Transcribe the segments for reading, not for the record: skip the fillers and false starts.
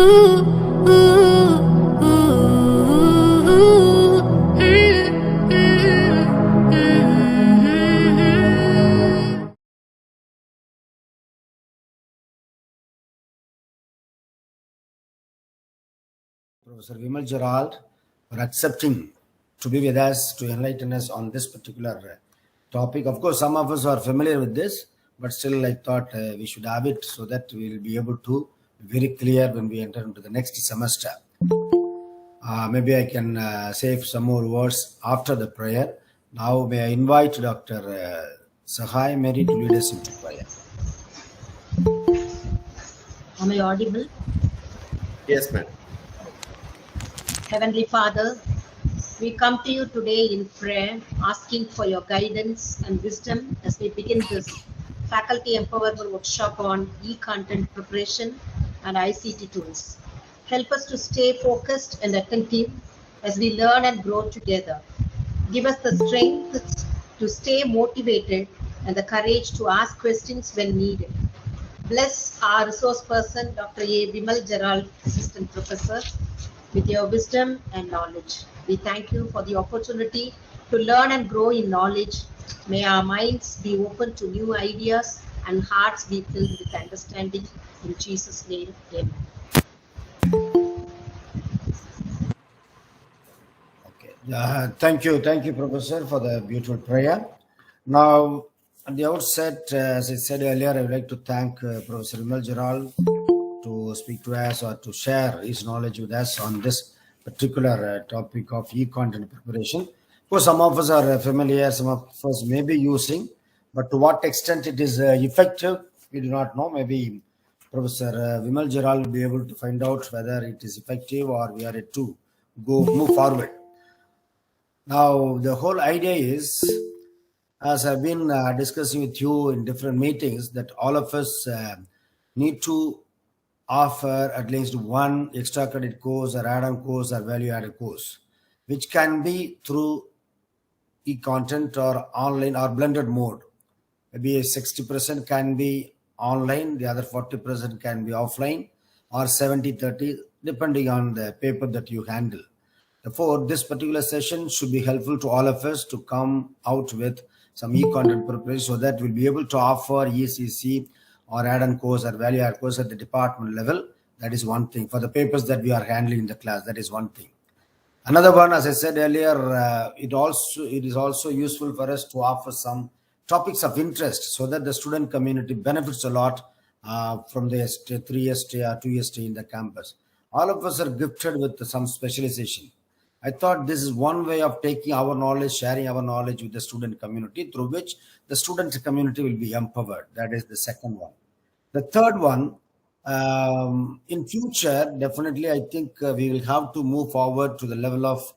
Professor Vimal Gerald for accepting to be with us to enlighten us on this particular topic. Of course, some of us are familiar with this, but still I thought we should have it so that we will be able to be very clear when we enter into the next semester. Maybe I can say some more words after the prayer. Now may I invite Dr. Sahai Mary to lead us into prayer. Am I audible? Yes, ma'am. Heavenly Father, we come to you today in prayer, asking for your guidance and wisdom as we begin this faculty empowerment workshop on e-content preparation and ICT tools. Help us to stay focused and attentive as we learn and grow together. Give us the strength to stay motivated and the courage to ask questions when needed. Bless our resource person, Dr. A. Vimal Gerald, Assistant Professor, with your wisdom and knowledge. We thank you for the opportunity to learn and grow in knowledge. May our minds be open to new ideas and hearts be filled with understanding. In Jesus' name, amen. Okay. Thank you, Professor, for the beautiful prayer. Now, at the outset, as I said earlier, I would like to thank Professor Vimal Gerald to speak to us or to share his knowledge with us on this particular topic of e-content preparation. Of course, some of us are familiar, some of us may be using, but to what extent it is effective, we do not know. Maybe Professor Vimal Gerald will be able to find out whether it is effective or we are yet to move forward. Now, the whole idea is, as I've been discussing with you in different meetings, that all of us need to offer at least one extra credit course or add-on course or value-added course, which can be through e-content or online or blended mode. Maybe 60% can be online, the other 40% can be offline, or 70-30, depending on the paper that you handle. Therefore, this particular session should be helpful to all of us to come out with some e-content preparation so that we'll be able to offer ECC or add-on course or value-add course at the department level. That is one thing. For the papers that we are handling in the class, that is one thing. Another one, as I said earlier, it is also useful for us to offer some topics of interest so that the student community benefits a lot from the 3-year stay or 2-year stay in the campus. All of us are gifted with some specialization. I thought this is one way of taking our knowledge, sharing our knowledge with the student community, through which the student community will be empowered. That is the second one. The third one, in future, definitely, I think we will have to move forward to the level of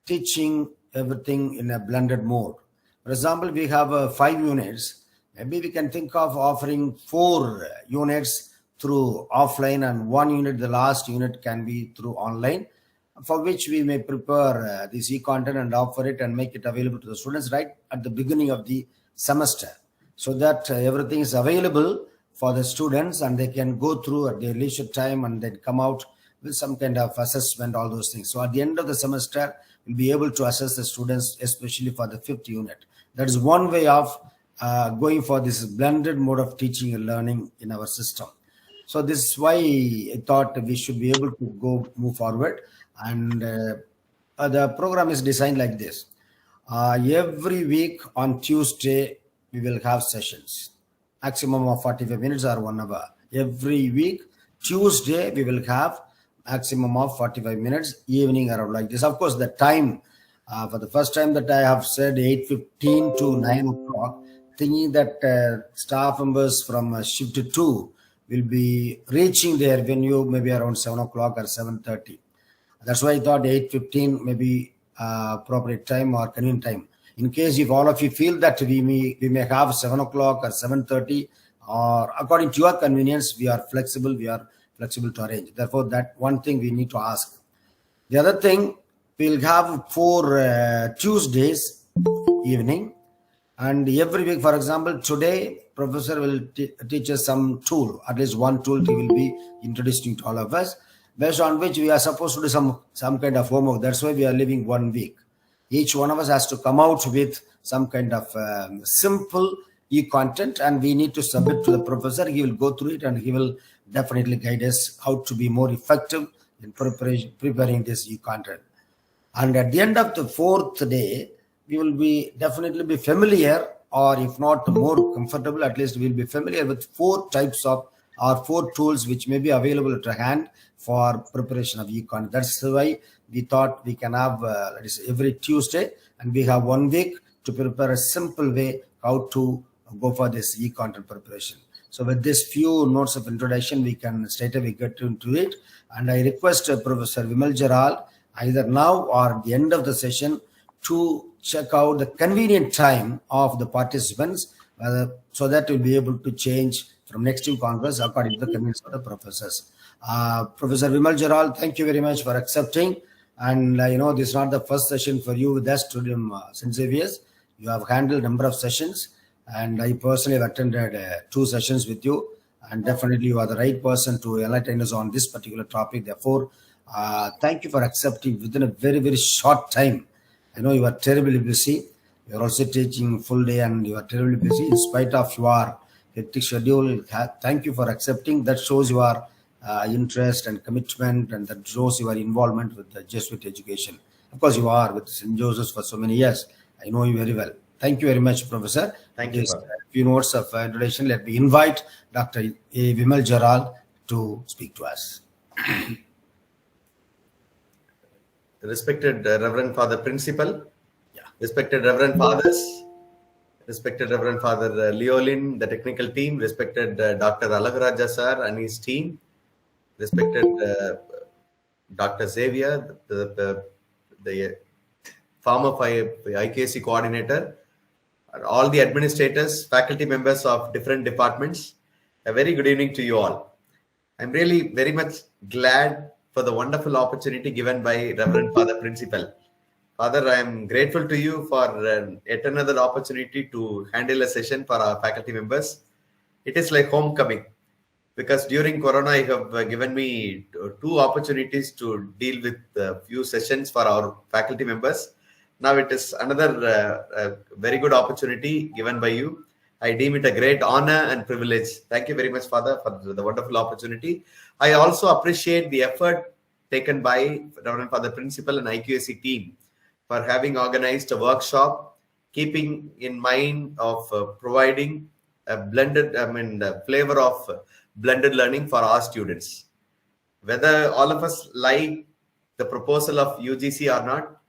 teaching everything in a blended mode. For example, we have 5 units. Maybe we can think of offering 4 units through offline and 1 unit, the last unit, can be through online, for which we may prepare this e-content and offer it and make it available to the students right at the beginning of the semester, so that everything is available for the students and they can go through at their leisure time and then come out with some kind of assessment, all those things. So at the end of the semester, we'll be able to assess the students, especially for the 5th unit. That is one way of going for this blended mode of teaching and learning in our system. So this is why I thought we should be able to move forward. And the program is designed like this. Every week on Tuesday, we will have sessions, maximum of 45 minutes or 1 hour. Every week, Tuesday, we will have maximum of 45 minutes, evening around like this. Of course, the time, for the first time that I have said 8:15 to 9 o'clock, thinking that staff members from shift 2 will be reaching their venue maybe around 7 o'clock or 7:30. That's why I thought 8:15 may be appropriate time or convenient time. In case if all of you feel that we may have 7 o'clock or 7:30, or according to your convenience, we are flexible to arrange. Therefore, that one thing we need to ask. The other thing, we'll have 4 Tuesdays evening, and every week, for example, today, professor will teach us some tool, at least one tool he will be introducing to all of us. based on which we are supposed to do some kind of homework. That's why we are leaving 1 week. Each one of us has to come out with some kind of simple e-content, and we need to submit to the professor. He will go through it, and he will definitely guide us how to be more effective in preparing this e-content. And at the end of the fourth day, we will be definitely be familiar, or if not more comfortable, at least we'll be familiar with 4 types of or 4 tools which may be available to hand for preparation of e-content. That's why we thought we can have that is every Tuesday, and we have 1 week to prepare a simple way how to go for this e-content preparation. So with this few notes of introduction, we can straight away get into it. And I request Professor Vimal Jaral, either now or at the end of the session, to check out the convenient time of the participants, so that we'll be able to change from next to Congress according to the convenience of the professors. Professor Vimal Jaral, thank you very much for accepting. And this is not the first session for you with us to St. Xavier's. You have handled a number of sessions, and I personally have attended 2 sessions with you. And definitely you are the right person to enlighten us on this particular topic. Therefore, thank you for accepting within a very, very short time. I know you are terribly busy. You are also teaching full day, and you are terribly busy in spite of your hectic schedule. Thank you for accepting. That shows your interest and commitment, and that shows your involvement with the Jesuit education. Of course, you are with St. Joseph's for so many years. I know you very well. Thank you very much, Professor. Thank you. A few notes of introduction. Let me invite Dr. A. Vimal Jaral to speak to us. Respected Reverend Father Principal, respected Reverend Fathers, respected Reverend Father Leolin, the technical team, respected Dr. Alagaraja sir and his team, respected Dr. Xavier, the former IKC coordinator, all the administrators, faculty members of different departments. A very good evening to you all. I'm really very much glad for the wonderful opportunity given by Reverend Father Principal. Father, I am grateful to you for yet another opportunity to handle a session for our faculty members. It is like homecoming, because during Corona, you have given me 2 opportunities to deal with a few sessions for our faculty members. Now it is another very good opportunity given by you. I deem it a great honor and privilege. Thank you very much, Father, for the wonderful opportunity. I also appreciate the effort taken by Reverend Father Principal and IQAC team for having organized a workshop, keeping in mind of providing a blended, flavor of blended learning for our students. Whether all of us like the proposal of UGC or not,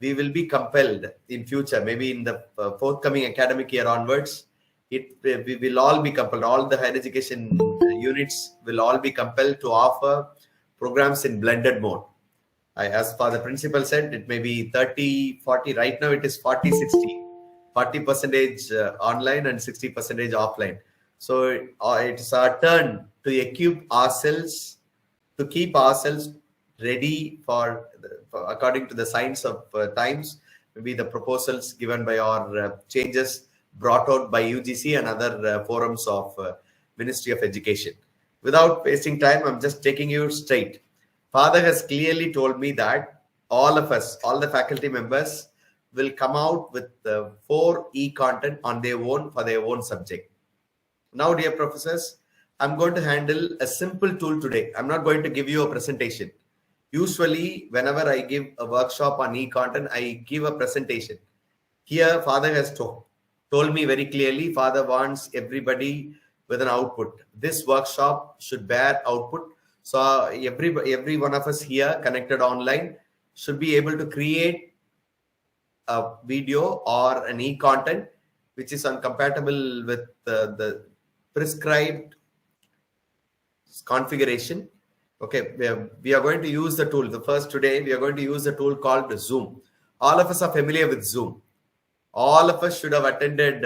we will be compelled in future, maybe in the forthcoming academic year onwards, we will all be compelled, all the higher education units will all be compelled to offer programs in blended mode. As Father Principal said, it may be 30, 40, right now it is 40, 60, 40% online and 60% offline. So it's our turn to equip ourselves, to keep ourselves ready for according to the signs of times, maybe the proposals given by our changes brought out by UGC and other forums of Ministry of Education. Without wasting time, I'm just taking you straight. Father has clearly told me that all of us, all the faculty members, will come out with 4 e-content on their own for their own subject. Now, dear professors, I'm going to handle a simple tool today. I'm not going to give you a presentation. Usually, whenever I give a workshop on e-content, I give a presentation. Here, Father has told me very clearly, Father wants everybody with an output. This workshop should bear output. So every one of us here connected online should be able to create a video or an e-content which is compatible with the prescribed configuration. Okay, we are going to use the tool. Today we are going to use the tool called Zoom. All of us are familiar with Zoom. All of us should have attended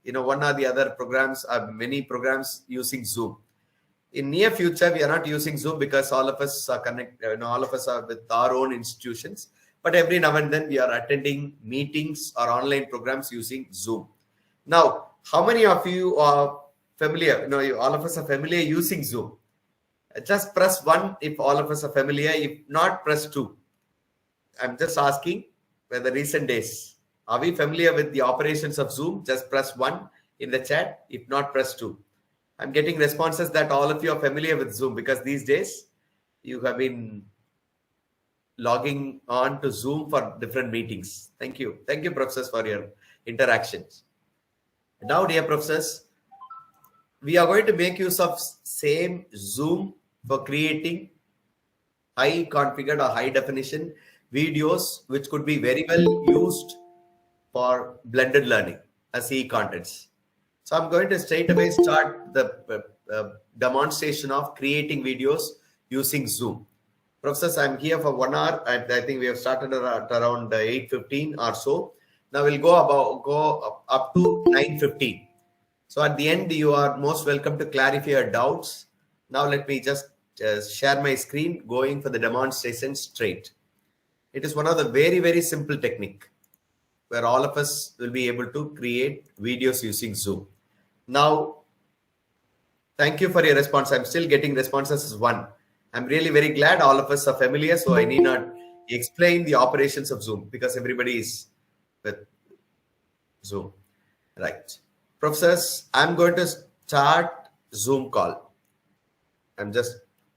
one or the other programs, many programs using Zoom. In near future, we are not using Zoom because all of us are connected. All of us are with our own institutions. But every now and then, we are attending meetings or online programs using Zoom. Now, how many of you are familiar? All of us are familiar using Zoom. Just press 1 if all of us are familiar. If not, press 2. I'm just asking whether recent days. Are we familiar with the operations of Zoom? Just press 1 in the chat. If not, press 2. I'm getting responses that all of you are familiar with Zoom because these days you have been logging on to Zoom for different meetings. Thank you. Thank you, professors, for your interactions. Now, dear professors, we are going to make use of same Zoom for creating high configured or high definition videos, which could be very well used for blended learning as e-contents. So I'm going to straight away start the demonstration of creating videos using Zoom. Professors, I'm here for 1 hour. I think we have started at around 8:15 or so. Now we'll go up to 9:15. So at the end, you are most welcome to clarify your doubts. Now let me just share my screen, going for the demonstration straight. It is one of the very, very simple technique where all of us will be able to create videos using Zoom. Now, thank you for your response. I'm still getting responses as 1. I'm really very glad all of us are familiar, so I need not explain the operations of Zoom because everybody is with Zoom. Right. Professors, I'm going to start Zoom call. I'm just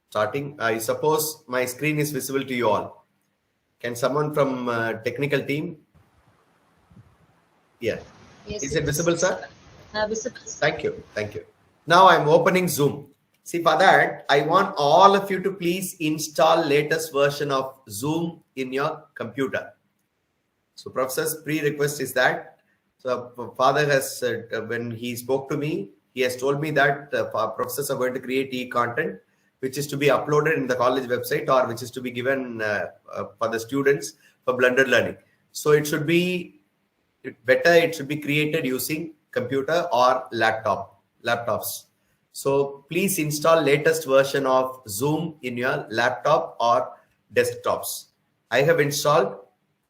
starting. I suppose my screen is visible to you all. Can someone from technical team? Yeah. Yes, Is it visible, sir? Visible. Thank you. Thank you. Now I'm opening Zoom. See, for that, I want all of you to please install latest version of Zoom in your computer. So professor's pre-request is that. So father has, when he spoke to me, he has told me that professors are going to create e-content, which is to be uploaded in the college website or which is to be given for the students for blended learning. So it should be better. It should be created using computer or laptops. So please install latest version of Zoom in your laptop or desktops. I have installed.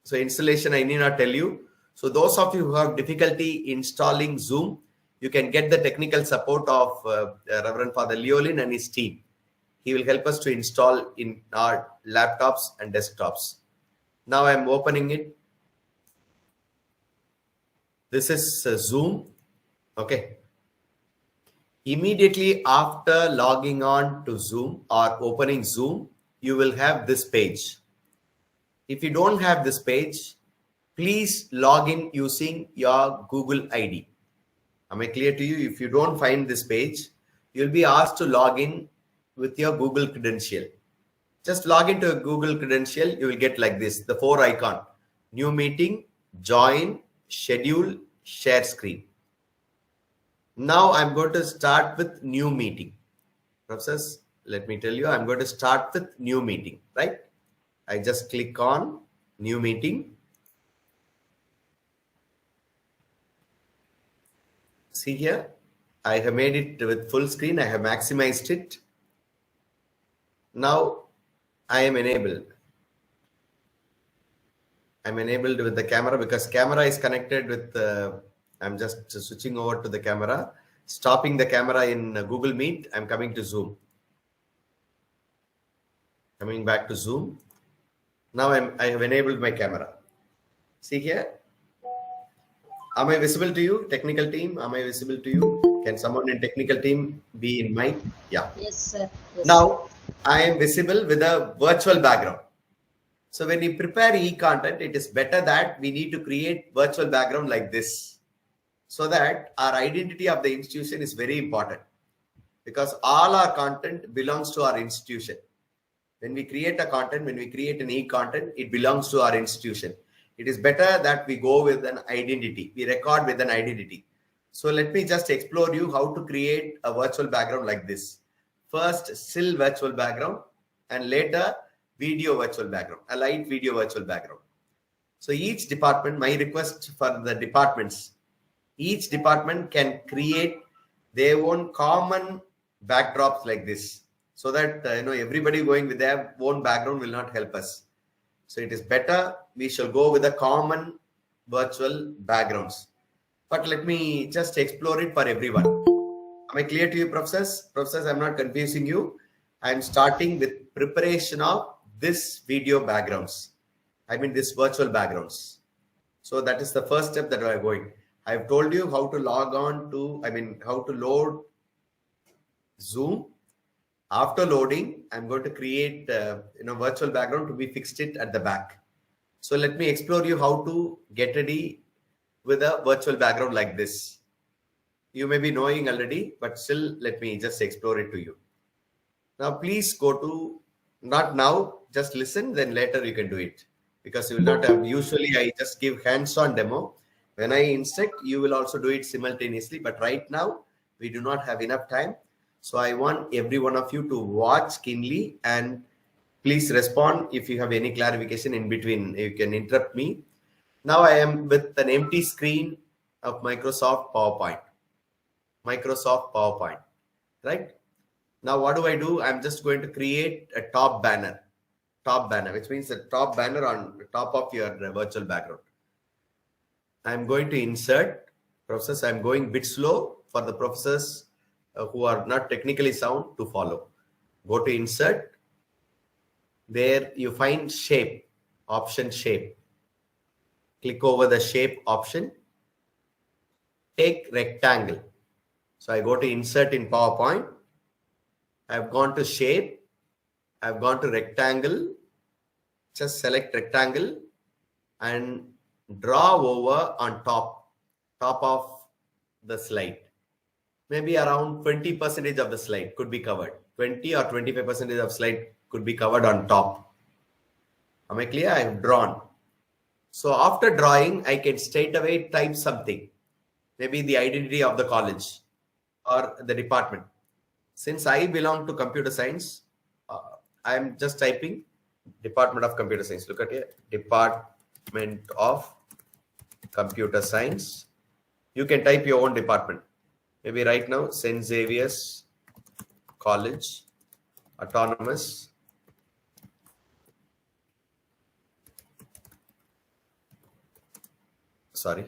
So installation, I need not tell you. So those of you who have difficulty installing Zoom, you can get the technical support of Reverend Father Leolin and his team. He will help us to install in our laptops and desktops. Now I'm opening it. This is Zoom. Okay. Immediately after logging on to Zoom or opening Zoom, you will have this page. If you don't have this page, please log in using your Google ID. Am I clear to you? If you don't find this page, you'll be asked to log in with your Google credential. Just log into a Google credential. You will get like this, the 4 icon: new meeting, join, schedule, share screen. Now I'm going to start with new meeting. Professors, let me tell you, I'm going to start with new meeting, right? I just click on new meeting. See here, I have made it with full screen. I have maximized it. Now I am enabled. I'm enabled with the camera because camera is connected with I'm just switching over to the camera, stopping the camera in Google Meet. I'm coming to Zoom. Coming back to Zoom. Now I have enabled my camera. See here. Am I visible to you, technical team? Am I visible to you? Can someone in technical team be in mic? Yeah. Yes, sir. Yes. Now I am visible with a virtual background. So when you prepare e-content, it is better that we need to create virtual background like this, so that our identity of the institution is very important, because all our content belongs to our institution. When we create a content, when we create an e-content, it belongs to our institution. It is better that we go with an identity. We record with an identity. So let me just explore you how to create a virtual background like this. First, still virtual background, and later video virtual background, a light video virtual background. So each department, my request for the departments, each department can create their own common backdrops like this, so that everybody going with their own background will not help us. So it is better we shall go with a common virtual backgrounds. But let me just explore it for everyone. Am I clear to you, professors? Professors, I'm not confusing you. I'm starting with preparation of this video backgrounds. I mean, this virtual backgrounds. So that is the first step that we are going. I've told you how to log on to, how to load Zoom. After loading, I'm going to create virtual background to be fixed it at the back. So let me explore you how to get ready with a virtual background like this. You may be knowing already, but still let me just explore it to you. Now, please go to, not now, just listen, then later you can do it. Because you will not have, usually I just give hands-on demo. When I instruct, you will also do it simultaneously. But right now, we do not have enough time. So I want every one of you to watch keenly and please respond if you have any clarification in between. You can interrupt me. Now I am with an empty screen of Microsoft PowerPoint. Microsoft PowerPoint, right? Now what do? I'm just going to create a top banner, which means the top banner on the top of your virtual background. I'm going to insert process. I'm going a bit slow for the professors who are not technically sound to follow. Go to insert. There you find shape, option shape. Click over the shape option. Take rectangle. So I go to insert in PowerPoint. I've gone to shape. I've gone to rectangle. Just select rectangle and draw over on top of the slide. Maybe around 20% of the slide could be covered. 20 or 25% of slide could be covered on top. Am I clear? I have drawn. So after drawing, I can straight away type something. Maybe the identity of the college or the department. Since I belong to computer science, I am just typing Department of Computer Science. Look at here, Department of Computer Science. You can type your own department. Maybe right now, St. Xavier's College, Autonomous. Sorry.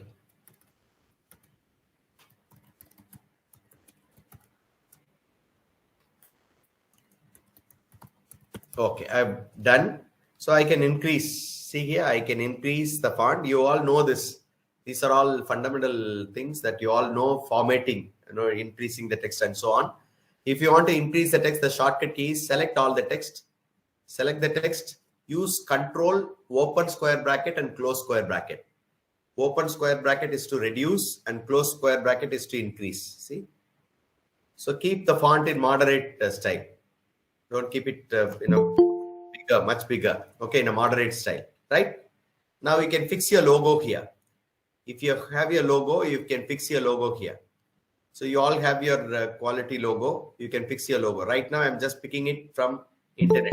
Okay, I've done. So I can increase. See here, I can increase the font. You all know this. These are all fundamental things that you all know, formatting, increasing the text and so on. If you want to increase the text, the shortcut key is select all the text. Select the text. Use Control, open square bracket and close square bracket. Open square bracket is to reduce and close square bracket is to increase. See? So keep the font in moderate style. Don't keep it, bigger, much bigger. Okay, in a moderate style, right? Now you can fix your logo here. If you have your logo, you can fix your logo here. So you all have your quality logo. You can fix your logo. Right now, I'm just picking it from internet.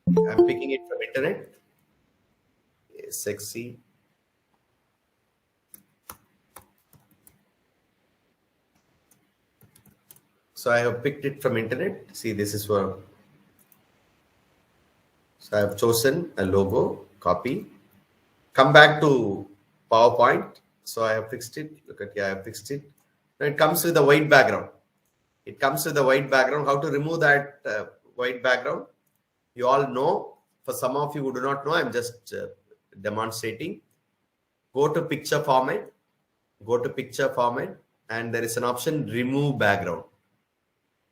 I'm picking it from internet. Sexy. So I have picked it from internet. See, this is for. So I have chosen a logo, copy. Come back to PowerPoint. So I have fixed it. Look at here, I have fixed it. Now it comes with a white background. It comes with a white background. How to remove that white background? You all know. For some of you who do not know, I'm just demonstrating. Go to picture format. Go to picture format. And there is an option remove background.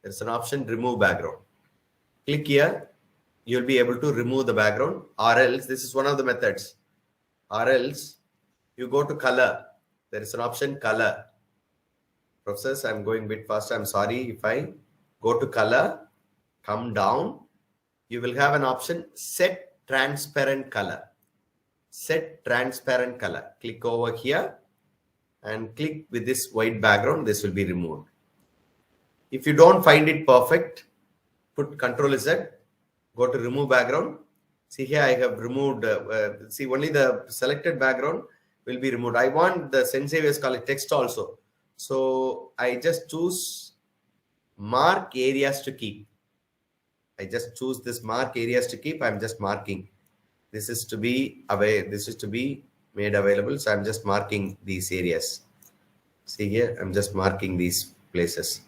There's an option remove background. Click here. You'll be able to remove the background, or else this is one of the methods. Or else you go to color. There is an option color. Professors, I'm going a bit faster. I'm sorry. If I go to color, come down, you will have an option set transparent color. Set transparent color. Click over here and click with this white background. This will be removed. If you don't find it perfect, put Ctrl Z. Go to remove background. See here, I have removed, see only the selected background will be removed. I want the St. Xavier's College text also. So I just choose mark areas to keep. I just choose this mark areas to keep. I'm just marking. This is to be away. This is to be made available. So I'm just marking these areas. See here, I'm just marking these places.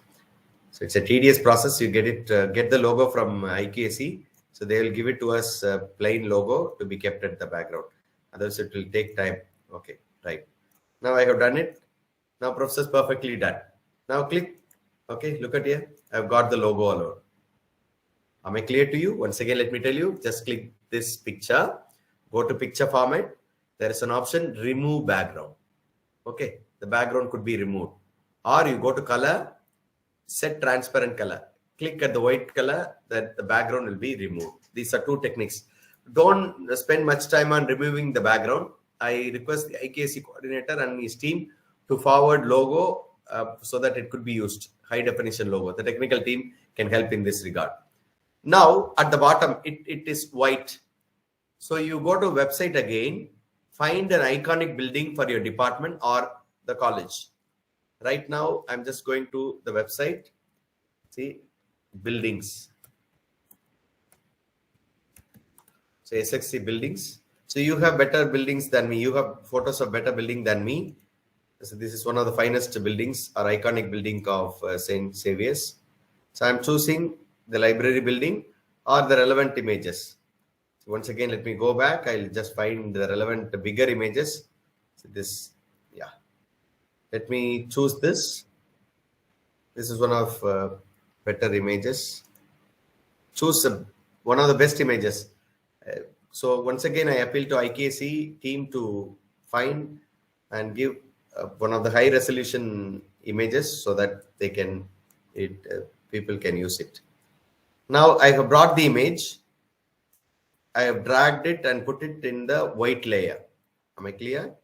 So it's a tedious process. You get the logo from IKC. So they will give it to us plain logo to be kept at the background. Otherwise, it will take time. Okay, right. Now I have done it. Now process perfectly done. Now click. Okay, look at here. I've got the logo alone. Am I clear to you? Once again, let me tell you. Just click this picture. Go to picture format. There is an option remove background. Okay, the background could be removed. Or you go to color, set transparent color. Click at the white color, that the background will be removed. These are two techniques. Don't spend much time on removing the background. I request the IKC coordinator and his team to forward logo so that it could be used. High definition logo. The technical team can help in this regard. Now at the bottom, it is white. So you go to website again, find an iconic building for your department or the college. Right now, I'm just going to the website. See, buildings. So SXC buildings. So you have better buildings than me. You have photos of better building than me. So this is one of the finest buildings or iconic building of St. Xavier's. So I'm choosing the library building or the relevant images. So once again, let me go back. I'll just find the relevant bigger images. So this, yeah. Let me choose this. This is one of better images. Choose one of the best images. So once again, I appeal to IKC team to find and give one of the high resolution images so that they can, people can use it. Now I have brought the image. I have dragged it and put it in the white layer. Am I clear?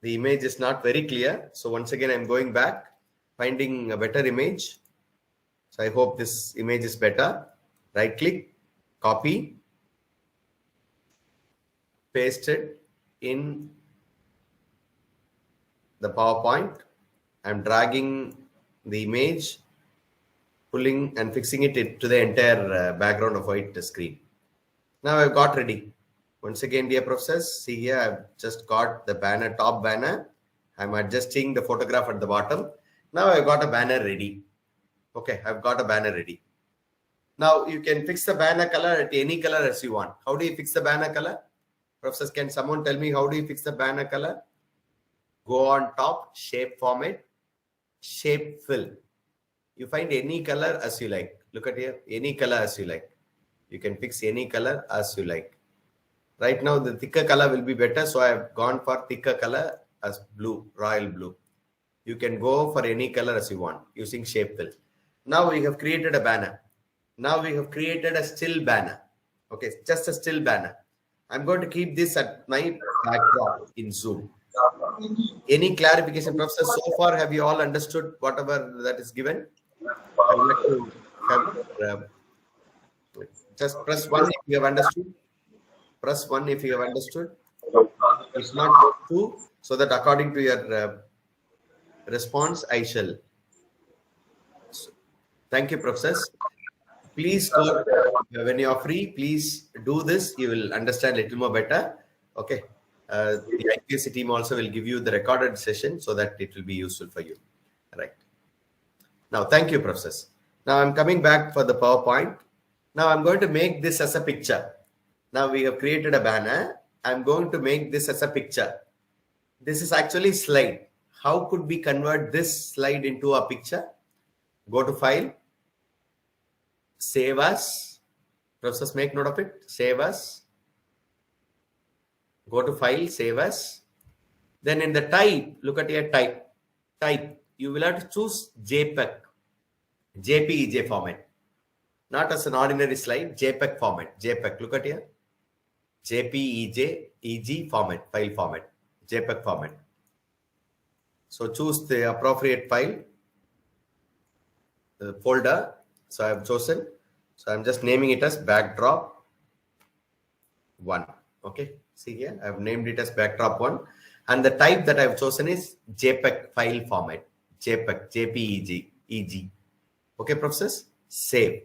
The image is not very clear. So once again, I'm going back, finding a better image. So I hope this image is better. Right click, copy, paste it in the PowerPoint. I'm dragging the image, pulling and fixing it to the entire background of white screen. Now I've got ready. Once again, dear professors, see here, I've just got the banner, top banner. I'm adjusting the photograph at the bottom. Now I've got a banner ready. Okay, I've got a banner ready. Now you can fix the banner color at any color as you want. How do you fix the banner color? Professors, can someone tell me how do you fix the banner color? Go on top, shape format, shape fill. You find any color as you like. Look at here, any color as you like. You can fix any color as you like. Right now, the thicker color will be better. So I have gone for thicker color as blue, royal blue. You can go for any color as you want using shape fill. Now we have created a banner. Now we have created a still banner. Okay, just a still banner. I'm going to keep this at my backdrop in Zoom. Any clarification, professor? So far, have you all understood whatever that is given? I would like to have, just press 1 if you have understood. Press 1 if you have understood. If not, 2, so that according to your response, I shall. So, thank you, professors. Please, when you are free, please do this. You will understand a little more better. Okay. The IKC team also will give you the recorded session so that it will be useful for you. Right. Now, thank you, professors. Now, I'm coming back for the PowerPoint. Now, I'm going to make this as a picture. Now, we have created a banner. I'm going to make this as a picture. This is actually slide. How could we convert this slide into a picture? Go to File. Save as. Professors, make note of it. Save as. Go to File, Save as. Then in the type, look at your type. Type. You will have to choose JPEG. JPEG format. Not as an ordinary slide. JPEG format. JPEG. Look at here. JPEG format. File format. JPEG format. So choose the appropriate file. The folder. So I have chosen. So I'm just naming it as backdrop 1. Okay. See here, I've named it as backdrop 1. And the type that I've chosen is JPEG file format. JPEG, JPEG, EG. Okay, professors? Save.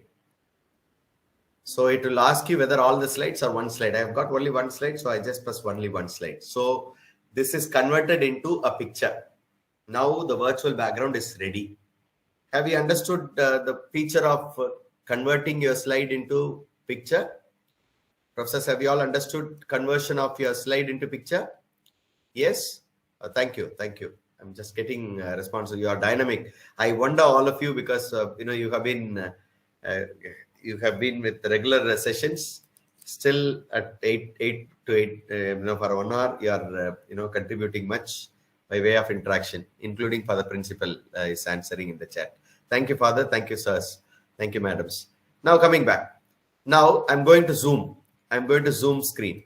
So it will ask you whether all the slides are one slide. I've got only one slide, so I just press only one slide. So this is converted into a picture. Now the virtual background is ready. Have you understood the feature of converting your slide into picture? Professors, have you all understood conversion of your slide into picture? Yes? Thank you. Thank you. I'm just getting response. You are dynamic. I wonder all of you because you have been with regular sessions. Still at 8 to 8 for 1 hour. You are contributing much by way of interaction, including for the principal is answering in the chat. Thank you, Father. Thank you, sirs. Thank you, madams. Now coming back. Now I'm going to zoom. I'm going to zoom screen.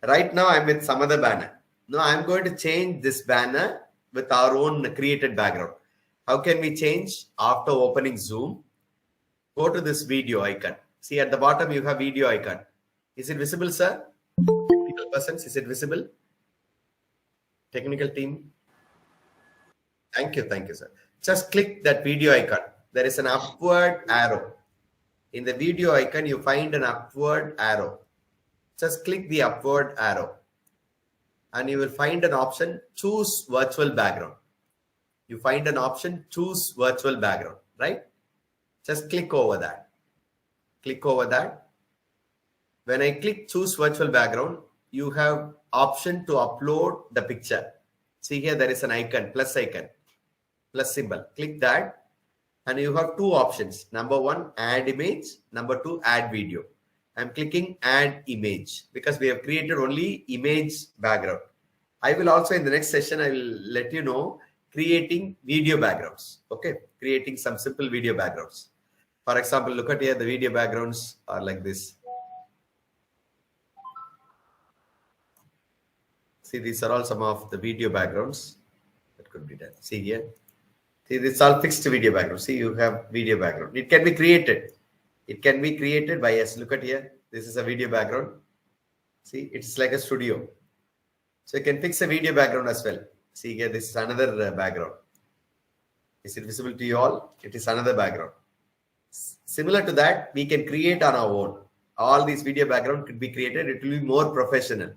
Right now I'm with some other banner. Now I'm going to change this banner with our own created background. How can we change? After opening Zoom, go to this video icon. See at the bottom you have video icon. Is it visible, sir? Technical persons, is it visible? Technical team. Thank you, sir. Just click that video icon. There is an upward arrow. In the video icon, you find an upward arrow. Just click the upward arrow. And you will find an option, choose virtual background. You find an option, choose virtual background, right? Just click over that. Click over that. When I click choose virtual background, you have option to upload the picture. See here, there is an icon, plus symbol. Click that. And you have two options. Number one, add image. Number two, add video. I'm clicking add image because we have created only image background. I will also in the next session, I will let you know creating video backgrounds. Okay. Creating some simple video backgrounds. For example, look at here, the video backgrounds are like this. See, these are all some of the video backgrounds that could be done. See here. See, this is all fixed video background. See, you have video background. It can be created. It can be created by us. Look at here. This is a video background. See, it's like a studio. So you can fix a video background as well. See here, this is another background. Is it visible to you all? It is another background. Similar to that, we can create on our own. All these video background could be created. It will be more professional.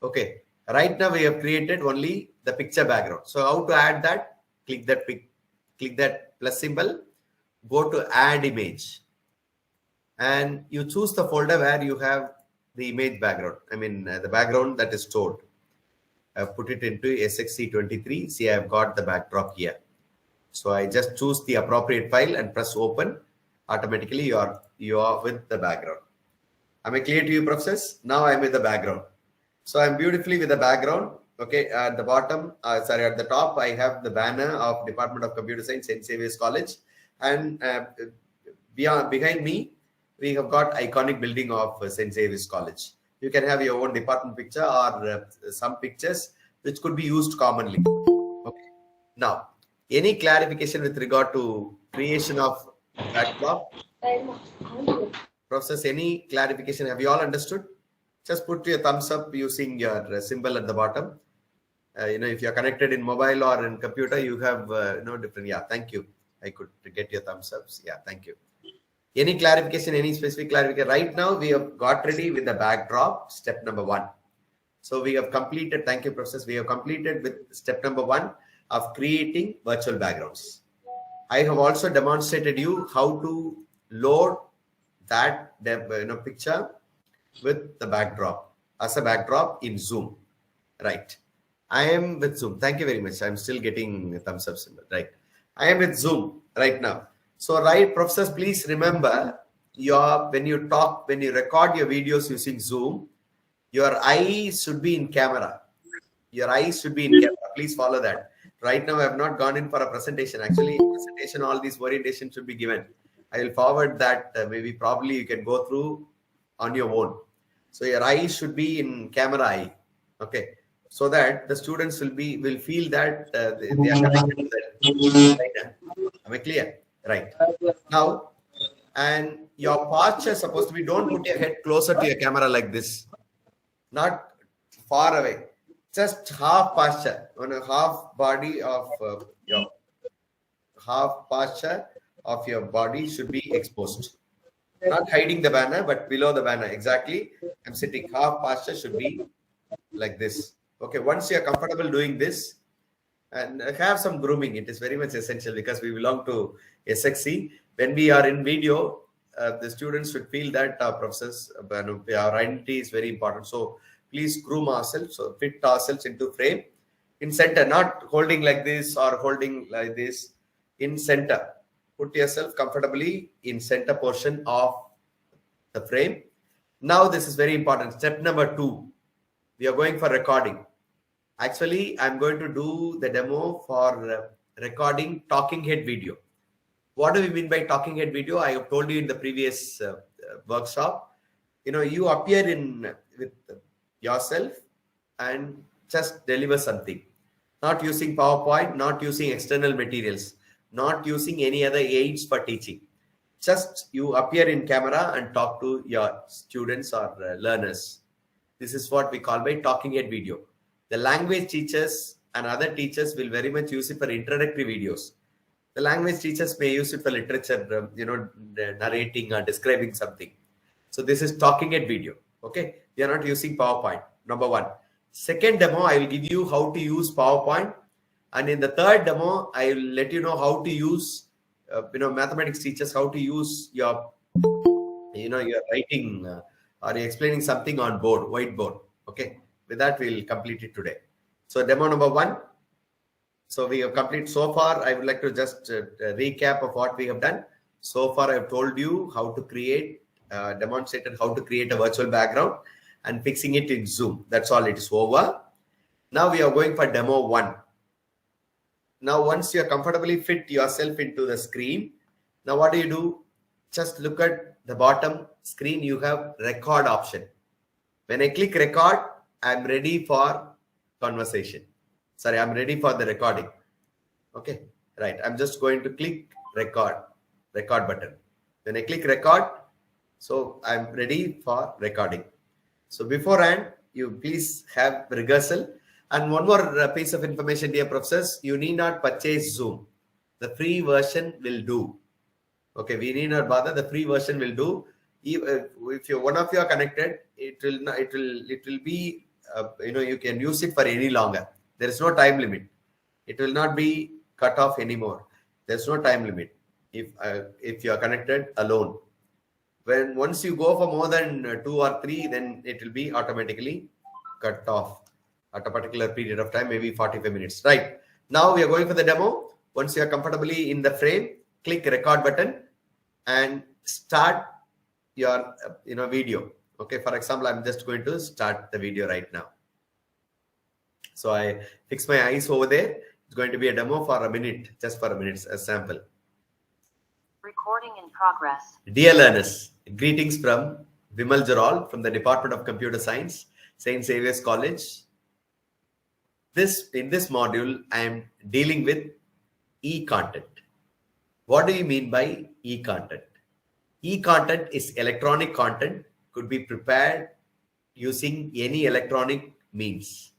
Okay. Right now we have created only the picture background. So how to add that? Click that plus symbol. Go to add image. And you choose the folder where you have the image background. I mean, the background that is stored. I've put it into SXC23. See, I've got the backdrop here. So I just choose the appropriate file and press open. Automatically, you are with the background. Am I clear to you, professors? Now I'm with the background. So I'm beautifully with the background. Okay, at the bottom, at the top, I have the banner of Department of Computer Science, St. Xavier's College. And behind me, we have got iconic building of St. Xavier's College. You can have your own department picture or some pictures which could be used commonly. Okay. Now, any clarification with regard to creation of backdrop? Professors, any clarification? Have you all understood? Just put your thumbs up using your symbol at the bottom. If you're connected in mobile or in computer, you have different. Yeah, thank you. I could get your thumbs ups. Yeah, thank you. Any clarification, any specific clarification? Right now, we have got ready with the backdrop, step number 1. So we have completed, thank you, professors. We have completed with step number 1 of creating virtual backgrounds. I have also demonstrated you how to load that picture with the backdrop as a backdrop in Zoom. Right. I am with Zoom. Thank you very much. I'm still getting a thumbs up symbol. Right. I am with Zoom right now. So, right, professors, please remember when you record your videos using Zoom, your eyes should be in camera. Your eyes should be in camera. Please follow that. Right now, I have not gone in for a presentation. Actually, presentation, all these orientation should be given. I will forward that. Probably you can go through on your own. So your eyes should be in camera eye. Okay. So that the students will feel that they are connected to that. Am I clear? Right. Now, and your posture is supposed to be, don't put your head closer to your camera like this. Not far away. Just half posture. Half body of half posture of your body should be exposed. Not hiding the banner, but below the banner. Exactly. I'm sitting. Half posture should be like this. Okay. Once you're comfortable doing this, and have some grooming. It is very much essential because we belong to SXC. When we are in video, the students should feel that professors, our identity is very important. So please groom ourselves, so fit ourselves into frame in center, not holding like this or holding like this. In center, put yourself comfortably in center portion of the frame. Now this is very important. Step number 2, we are going for recording. Actually, I'm going to do the demo for recording talking head video. What do we mean by talking head video? I have told you in the previous workshop. You appear in with yourself and just deliver something, not using PowerPoint, not using external materials, not using any other aids for teaching. Just you appear in camera and talk to your students or learners. This is what we call by talking head video. The language teachers and other teachers will very much use it for introductory videos. The language teachers may use it for literature, narrating or describing something. So this is talking head video. Okay, we are not using PowerPoint. Number 1. Second demo, I will give you how to use PowerPoint, and in the third demo, I will let you know how to use, mathematics teachers, how to use your, your writing or you're explaining something on board, whiteboard. Okay, with that we'll complete it today. So demo number 1. So we have completed so far. I would like to just recap of what we have done. So far, I've told you how to create, demonstrated how to create a virtual background and fixing it in Zoom. That's all. It is over. Now we are going for demo 1. Now, once you are comfortably fit yourself into the screen, now what do? Just look at the bottom screen. You have record option. When I click record, I'm ready for conversation. Sorry, I'm ready for the recording. Okay, right. I'm just going to click record button. When I click record, so I'm ready for recording. So beforehand, you please have rehearsal. And one more piece of information, dear professors, you need not purchase Zoom. The free version will do. Okay, we need not bother. The free version will do. If one of you are connected, it will be, you can use it for any longer. There is no time limit. It will not be cut off anymore. There's no time limit if you are connected alone. Once you go for more than 2 or 3, then it will be automatically cut off at a particular period of time, maybe 45 minutes. Right. Now we are going for the demo. Once you are comfortably in the frame, click record button and start your video. Okay. For example, I'm just going to start the video right now. So I fix my eyes over there. It's going to be a demo for a minute, just for a minute, a sample. Recording in progress. Dear learners, greetings from Vimal Jaral from the Department of Computer Science, St. Xavier's College. In this module, I am dealing with e-content. What do you mean by e-content? E-content is electronic content, could be prepared using any electronic means.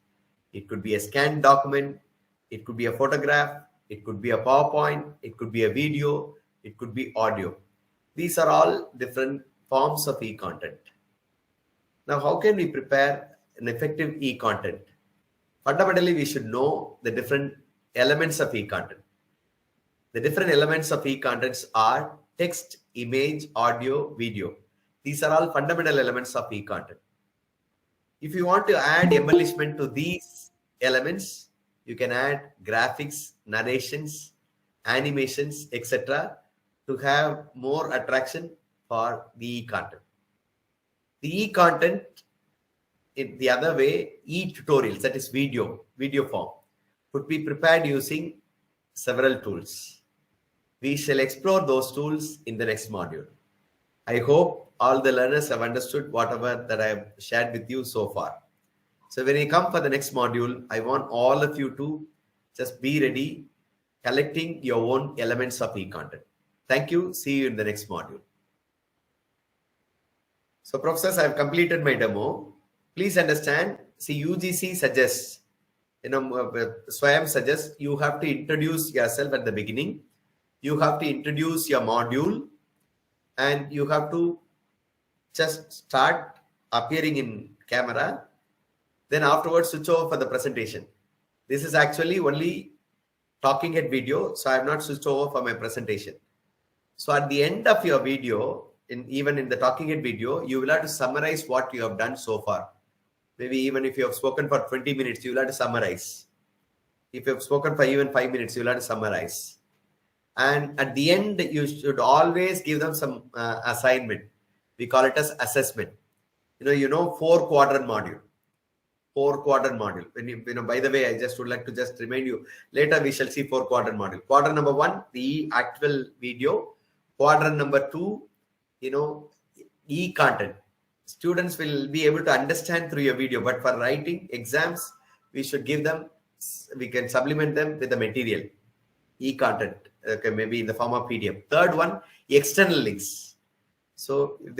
It could be a scanned document, it could be a photograph, it could be a PowerPoint, it could be a video, it could be audio. These are all different forms of e-content. Now, how can we prepare an effective e-content? Fundamentally, we should know the different elements of e-content. The different elements of e-contents are text, image, audio, video. These are all fundamental elements of e-content. If you want to add embellishment to these elements, you can add graphics, narrations, animations, etc. to have more attraction for the e-content. The e-content, in the other way, e-tutorials, that is video form, could be prepared using several tools. We shall explore those tools in the next module. I hope all the learners have understood whatever that I have shared with you so far. So when you come for the next module, I want all of you to just be ready, collecting your own elements of e-content. Thank you. See you in the next module. So professors, I have completed my demo. Please understand, see, UGC suggests, Swayam suggests you have to introduce yourself at the beginning. You have to introduce your module and you have to just start appearing in camera. Then afterwards, switch over for the presentation. This is actually only talking head video, so I have not switched over for my presentation. So at the end of your video, even in the talking head video, you will have to summarize what you have done so far. Maybe even if you have spoken for 20 minutes, you will have to summarize. If you have spoken for even 5 minutes, you will have to summarize. And at the end, you should always give them some assignment. We call it as assessment. 4-quadrant module. 4-quadrant module. When you by the way, I just would like to just remind you, later we shall see 4-quadrant module. Quadrant number 1, the actual video. Quadrant number 2, e-content. Students will be able to understand through your video, but for writing exams, we should give them, we can supplement them with the material, e-content, okay, maybe in the form of PDF. Third one, external links. So if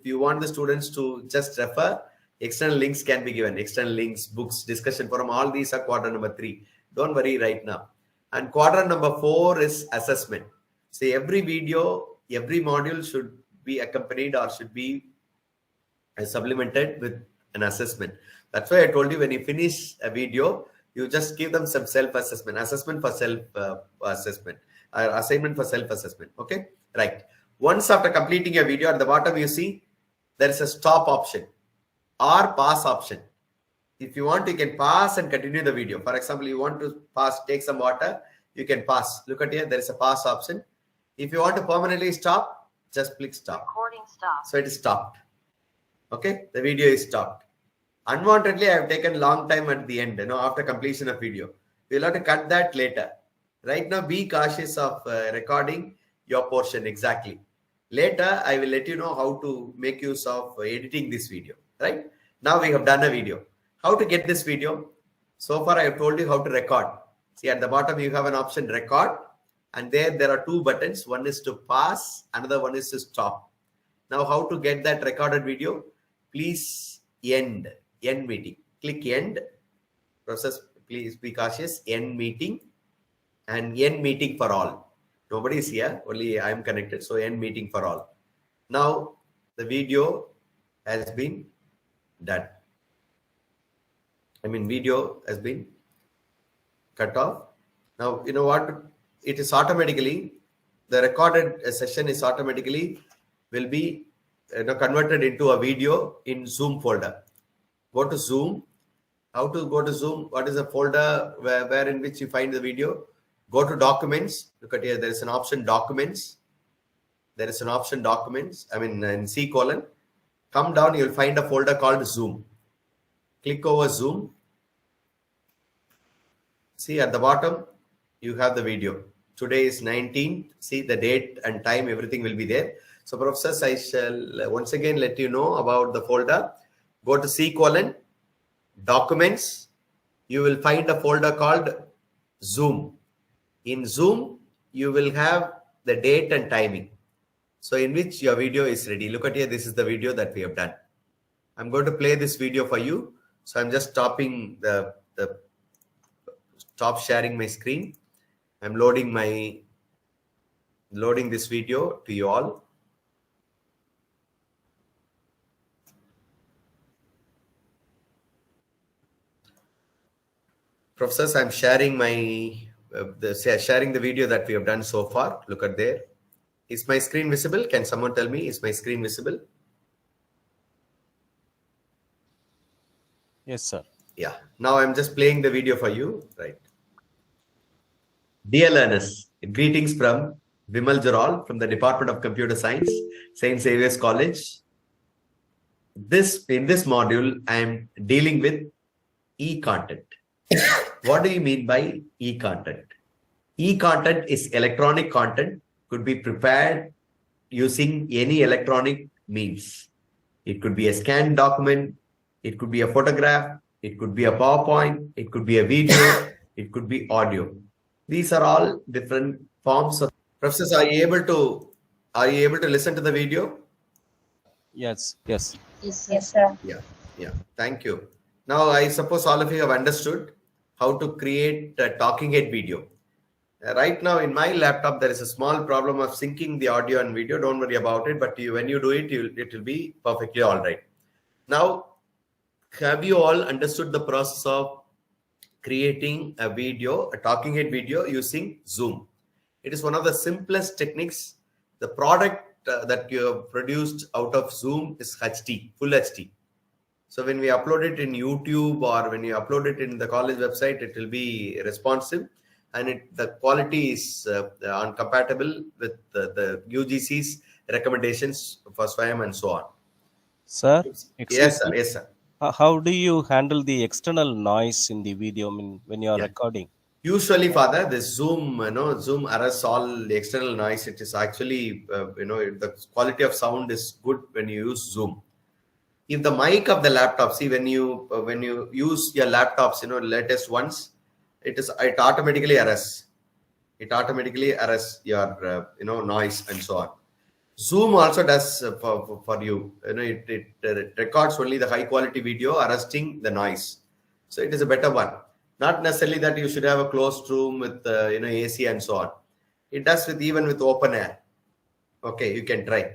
you want the students to just refer, external links can be given. External links, books, discussion forum, all these are quadrant number 3. Don't worry right now. And quadrant number 4 is assessment. So every video, every module should be accompanied or should be supplemented with an assessment. That's why I told you, when you finish a video, you just give them some self-assessment, assignment for self-assessment. Okay, right. Once after completing your video, at the bottom you see there is a stop option or pause option. If you want, you can pause and continue the video. For example, you want to pause, take some water, you can pause. Look at here, there is a pause option. If you want to permanently stop, just click stop. Recording stop. So it is stopped. Okay, the video is stopped. Unwantedly, I have taken long time at the end, after completion of video. We'll have to cut that later. Right now, be cautious of recording your portion exactly. Later, I will let you know how to make use of editing this video. Right now, we have done a video. How to get this video? So far, I have told you how to record. See, at the bottom, you have an option record, and there are 2 buttons. One is to pause, another one is to stop. Now, how to get that recorded video? Please end meeting. Click end. Process, please be cautious. End meeting and end meeting for all. Nobody is here, only I am connected. So end meeting for all. Now the video has been done. Video has been cut off. Now, you know what? It is automatically, the recorded session is automatically will be converted into a video in Zoom folder. Go to Zoom. How to go to Zoom? What is the folder where in which you find the video? Go to documents. Look at here. There is an option documents. There is an option documents. In C colon. Come down. You'll find a folder called Zoom. Click over Zoom. See at the bottom, you have the video. Today is 19th. See the date and time. Everything will be there. So professors, I shall once again let you know about the folder. Go to C colon, documents. You will find a folder called Zoom. In Zoom, you will have the date and timing. So in which your video is ready. Look at here. This is the video that we have done. I'm going to play this video for you. So I'm just stopping stop sharing my screen. I'm loading this video to you all. Professors, I'm sharing sharing the video that we have done so far. Look at there. Is my screen visible? Can someone tell me, is my screen visible? Yes, sir. Yeah. Now I'm just playing the video for you. Right. Dear learners, greetings from Vimal Jaral from the Department of Computer Science, St. Xavier's College. In this module, I am dealing with e-content. What do you mean by e-content? E-content is electronic content, could be prepared using any electronic means. It could be a scanned document, it could be a photograph, it could be a PowerPoint, it could be a video, it could be audio. These are all different forms of. Professors, are you able to listen to the video? Yes. Yes, sir. Yes, sir. Yeah. Thank you. Now, I suppose all of you have understood how to create a talking head video. Right now, in my laptop, there is a small problem of syncing the audio and video. Don't worry about it. But when you do it, it will be perfectly all right. Now, have you all understood the process of creating a video, a talking head video using Zoom. It is one of the simplest techniques. The product that you have produced out of Zoom is HD, full HD. So when we upload it in YouTube or when you upload it in the college website, it will be responsive, and the quality is compatible with the UGC's recommendations for SWAYAM and so on. Sir, Yes, excuse sir. me. Yes, sir. How do you handle the external noise in the video, I mean, when you are Yeah. recording? Usually, Father, this Zoom, Zoom arrests all the external noise. It is actually, the quality of sound is good when you use Zoom. If the mic of the laptop, see when you use your laptops, latest ones, it automatically arrests. It automatically arrests your noise and so on. Zoom also does for you. It records only the high quality video, arresting the noise. So it is a better one. Not necessarily that you should have a closed room with AC and so on. It does even with open air. Okay, you can try.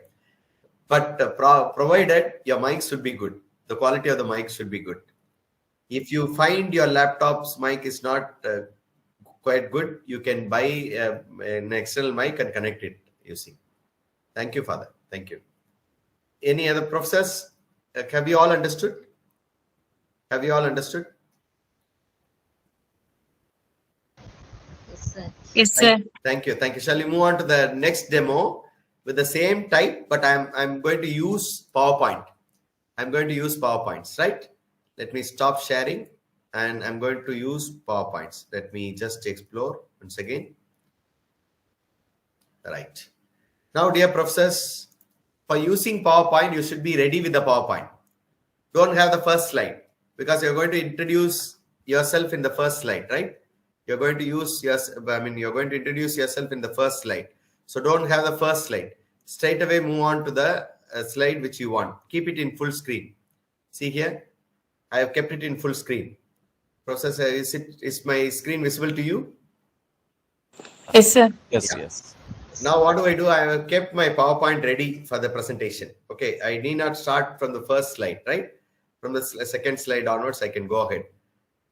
But provided your mic should be good, the quality of the mic should be good. If you find your laptop's mic is not quite good, you can buy an external mic and connect it using. Thank you, Father. Thank you. Any other professors? Have you all understood? Have you all understood? Yes, sir. Yes, sir. Thank you. Thank you. Shall we move on to the next demo with the same type, but I'm going to use PowerPoint. I'm going to use PowerPoints, right? Let me stop sharing and I'm going to use PowerPoints. Let me just explore once again. Right. Now, dear professors, for using PowerPoint, you should be ready with the PowerPoint. Don't have the first slide because you're going to introduce yourself in the first slide, right? You're going to you're going to introduce yourself in the first slide. So don't have the first slide. Straight away move on to the slide which you want. Keep it in full screen. See here, I have kept it in full screen. Professor, is my screen visible to you? Yes, sir. Yes, Yeah. yes. Now what do? I have kept my PowerPoint ready for the presentation. Okay, I need not start from the first slide, right? From the second slide onwards, I can go ahead.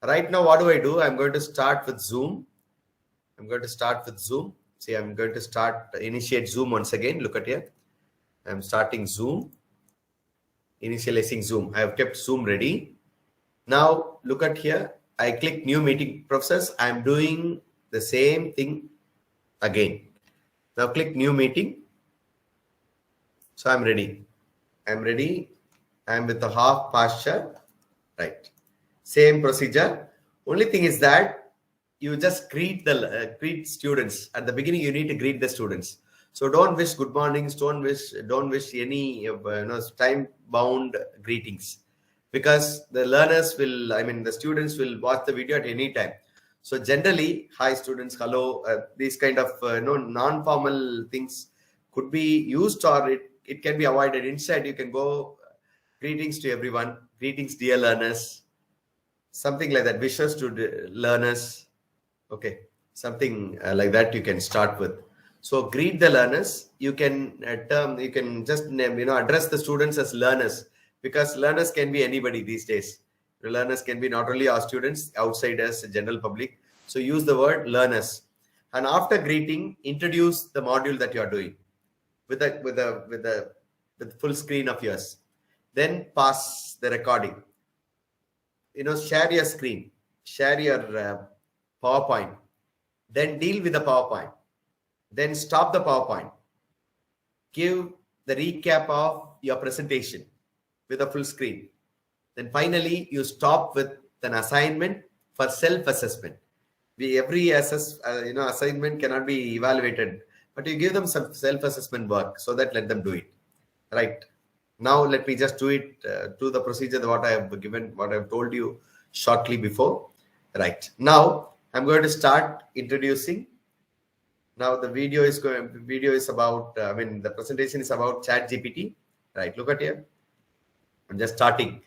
Right now, what do? I'm going to start with Zoom. See, I'm going to initiate Zoom once again. Look at here. I'm starting Zoom. Initializing Zoom. I have kept Zoom ready. Now, look at here. I click new meeting process. I'm doing the same thing again. Now click new meeting. So I'm ready. I'm with the half posture. Right. Same procedure. Only thing is that you just greet students at the beginning. You need to greet the students. So don't wish good mornings. Don't wish any time bound greetings, because the learners will, the students will watch the video at any time. So generally, hi students, hello, these kind of non-formal things could be used, or it can be avoided. Instead, you can go greetings to everyone, greetings dear learners, something like that, wishes to learners. Okay, something like that you can start with. So greet the learners. You can just address the students as learners, because learners can be anybody these days. The learners can be not only our students, outsiders, general public. So use the word learners. And after greeting, introduce the module that you are doing with the full screen of yours. Then pass the recording. Share your screen, share your PowerPoint. Then deal with the PowerPoint. Then stop the PowerPoint. Give the recap of your presentation with a full screen. Then finally, you stop with an assignment for self-assessment. Every assignment cannot be evaluated, but you give them some self-assessment work so that let them do it. Right. Now, let me just do it to the procedure what I have told you shortly before. Right. Now, I'm going to start introducing. Now, the video is about, the presentation is about ChatGPT. Right. Look at here. I'm just starting.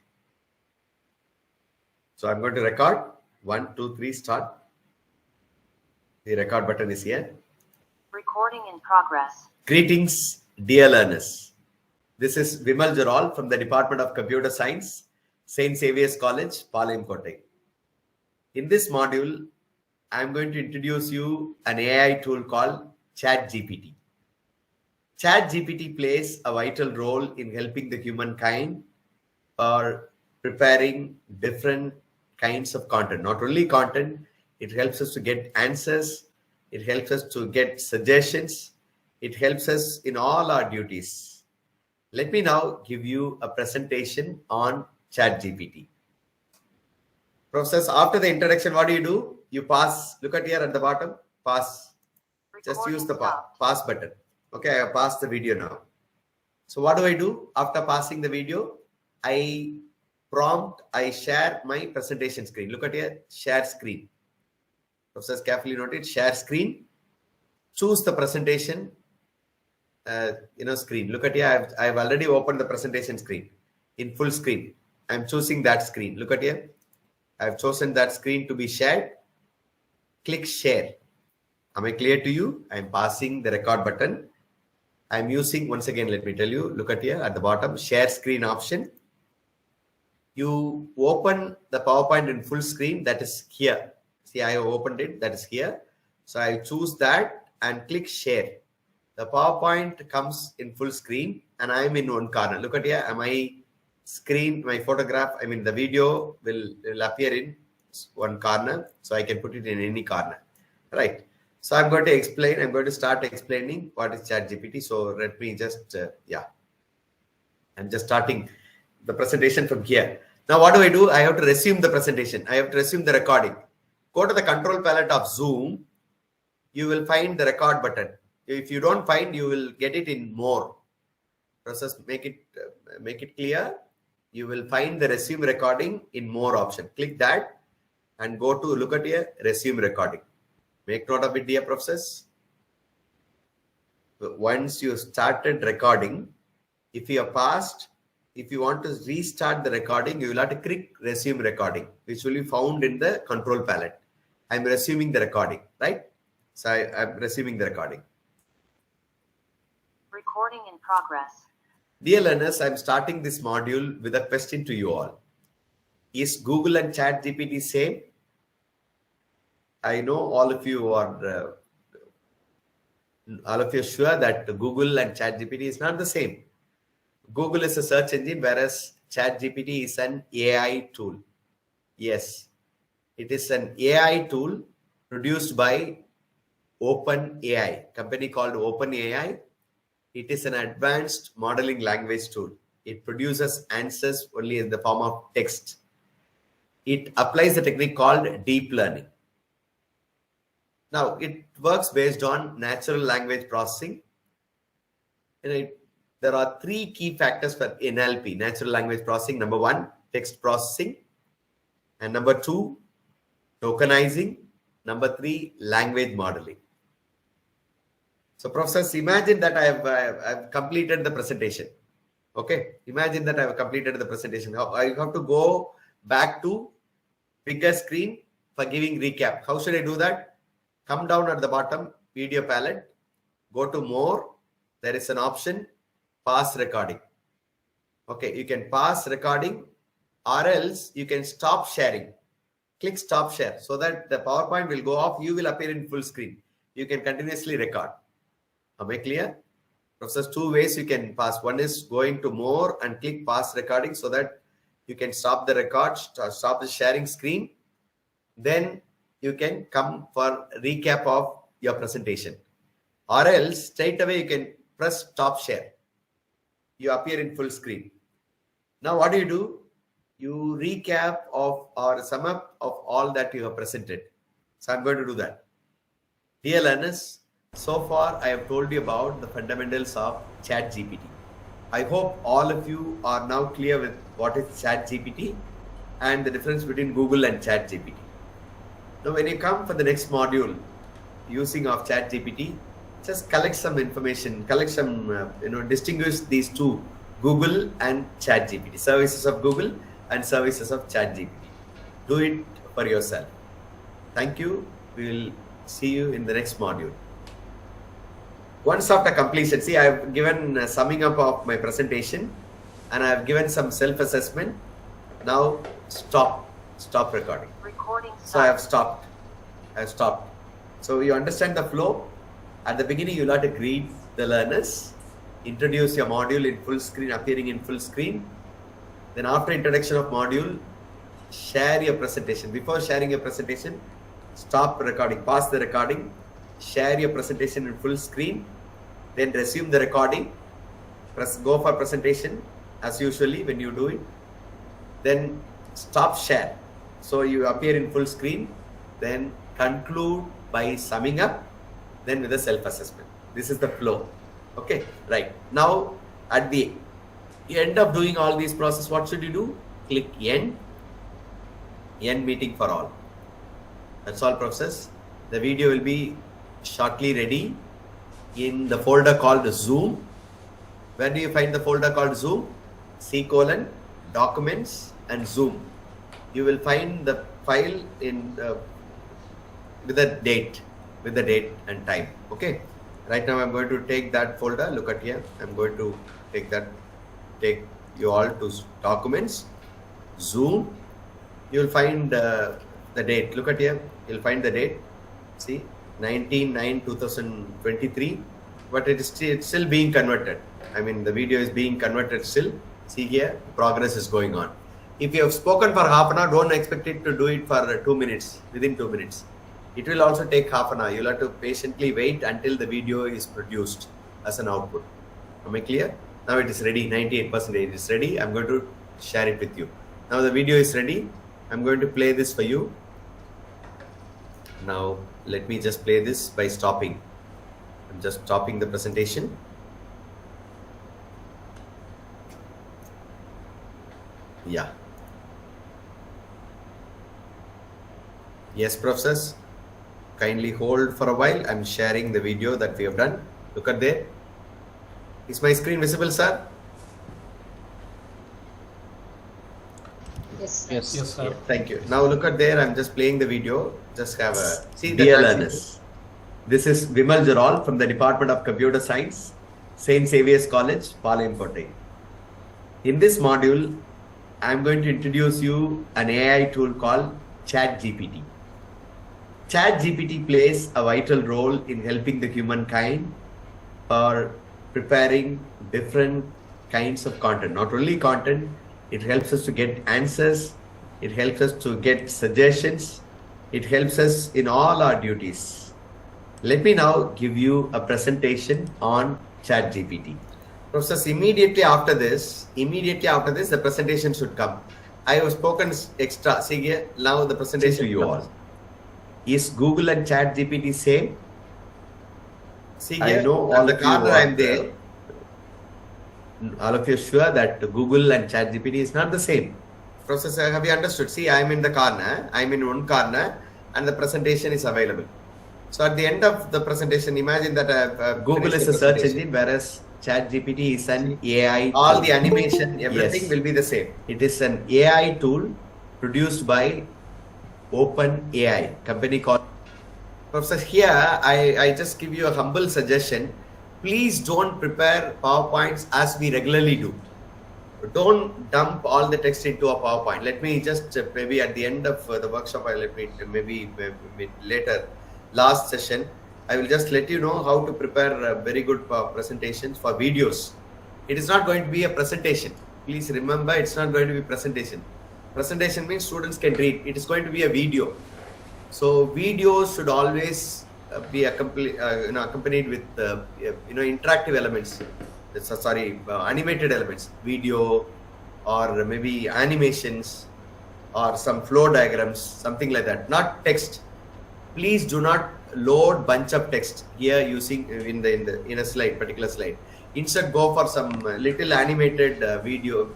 So I'm going to record. 1, 2, 3, start. The record button is here. Recording in progress. Greetings, dear learners. This is Vimal Jural from the Department of Computer Science, St. Xavier's College, Palayam Kottai. In this module, I'm going to introduce you an AI tool called ChatGPT. ChatGPT plays a vital role in helping the humankind or preparing different kinds of content. Not only content, it helps us to get answers, it helps us to get suggestions, it helps us in all our duties. Let me now give you a presentation on ChatGPT. Professors, after the introduction, what do? You pass, look at here at the bottom, pass. Just use the pass button. Okay, I have passed the video now. So what do? After passing the video, I share my presentation screen. Look at here, share screen. Professors, carefully note it, share screen. Choose the presentation screen. Look at here, I've already opened the presentation screen in full screen. I'm choosing that screen. Look at here. I've chosen that screen to be shared. Click share. Am I clear to you? I'm passing the record button. I'm using, once again, let me tell you, look at here at the bottom, share screen option. You open the PowerPoint in full screen, that is here. See, I have opened it, that is here. So I choose that and click share. The PowerPoint comes in full screen and I'm in one corner. Look at here, my screen, my photograph, the video will appear in one corner. So I can put it in any corner, right? So I'm going to start explaining what is ChatGPT. So let me just, I'm just starting the presentation from here. Now what do? I have to resume the presentation. I have to resume the recording. Go to the control palette of Zoom. You will find the record button. If you don't find, you will get it in more. Process, make it clear. You will find the resume recording in more option. Click that and go to, look at here, resume recording. Make note of it, dear professors. Once you started recording, if you have passed, if you want to restart the recording, you will have to click resume recording, which will be found in the control palette. I'm resuming the recording, right? So I'm resuming the recording. Recording in progress. Dear learners, I'm starting this module with a question to you all. Is Google and ChatGPT same? I know all of you are sure that Google and ChatGPT is not the same. Google is a search engine, whereas ChatGPT is an AI tool. Yes, it is an AI tool produced by OpenAI, company called OpenAI. It is an advanced modeling language tool. It produces answers only in the form of text. It applies the technique called deep learning. Now, it works based on natural language processing. There are three key factors for NLP, natural language processing. Number one, text processing. And number two, tokenizing. Number three, language modeling. So, professors, imagine that I've completed the presentation. Okay, imagine that I've completed the presentation. I have to go back to bigger screen for giving recap. How should I do that? Come down at the bottom, video palette, go to more. There is an option, pause recording. Okay, you can pause recording or else you can stop sharing. Click stop share so that the PowerPoint will go off. You will appear in full screen. You can continuously record. Am I clear? Professors, two ways you can pass. One is going to more and click pause recording so that you can stop the record, stop the sharing screen. Then you can come for recap of your presentation. Or else straight away you can press stop share. You appear in full screen. Now what do? You recap of or sum up of all that you have presented. So I'm going to do that. Dear learners, so far I have told you about the fundamentals of ChatGPT. I hope all of you are now clear with what is ChatGPT and the difference between Google and ChatGPT. Now when you come for the next module using of ChatGPT, just collect some information, distinguish these two, Google and ChatGPT, services of Google and services of ChatGPT. Do it for yourself. Thank you. We will see you in the next module. Once after completion, see, I have given a summing up of my presentation and I have given some self-assessment. Now stop recording. Recording So I have stopped. stopped. I have stopped. So you understand the flow. At the beginning, you'll have to greet the learners, introduce your module in full screen, appearing in full screen. Then after introduction of module, share your presentation. Before sharing your presentation, stop recording, pause the recording, share your presentation in full screen, then resume the recording, go for presentation as usually when you do it, then stop share. So you appear in full screen, then conclude by summing up, then with a self-assessment. This is the flow. Okay, right. Now at the end of doing all these process, what should you do? Click end meeting for all. That's all process. The video will be shortly ready in the folder called Zoom. Where do you find the folder called Zoom? Documents and Zoom. You will find the file in with the date and time. Okay. Right now I'm going to take that folder. Look at here. I'm going to take you all to documents, Zoom. You will find the date. Look at here. You'll find the date. See, 19/9/2023. But it's still being converted. I mean, the video is being converted still. See here, progress is going on. If you have spoken for half an hour, don't expect it to do it for 2 minutes, within 2 minutes. It will also take half an hour. You'll have to patiently wait until the video is produced as an output. Am I clear? Now it is ready, 98% it is ready. I'm going to share it with you. Now the video is ready. I'm going to play this for you. Now let me just play this by stopping. I'm just stopping the presentation. Yeah. Yes, professors. Kindly hold for a while. I'm sharing the video that we have done. Look at there. Is my screen visible, sir? Yes. Yes. Yes, sir. Yeah, thank you. Now look at there. I'm just playing the video. Just have a see. Dear learners, this is Vimal Jaral from the Department of Computer Science, St. Xavier's College, Palayamkottai. In this module, I'm going to introduce you an AI tool called ChatGPT. ChatGPT plays a vital role in helping the humankind for preparing different kinds of content. Not only content, it helps us to get answers, it helps us to get suggestions, it helps us in all our duties. Let me now give you a presentation on ChatGPT. Professors, immediately after this, the presentation should come. I have spoken extra. See here, now the presentation to you all. Is Google and ChatGPT same? See here, I know all the corner I'm there. All of you are sure that Google and ChatGPT is not the same. Professor, have you understood? See, I'm in the corner. I'm in one corner, and the presentation is available. So at the end of the presentation, imagine that Google is a search engine, whereas ChatGPT is an AI. All the animation, everything will be the same. It is an AI tool produced by OpenAI, company called. Professor, here I just give you a humble suggestion. Please don't prepare PowerPoints as we regularly do. Don't dump all the text into a PowerPoint. Let me just maybe at the end of the workshop, maybe later, last session, I will just let you know how to prepare very good presentations for videos. It is not going to be a presentation. Please remember, it's not going to be presentation. Presentation means students can read. It is going to be a video. So videos should always be accompanied with interactive elements. Animated elements, video, or maybe animations, or some flow diagrams, something like that. Not text. Please do not load bunch of text here using in a slide, particular slide. Instead, go for some little animated video,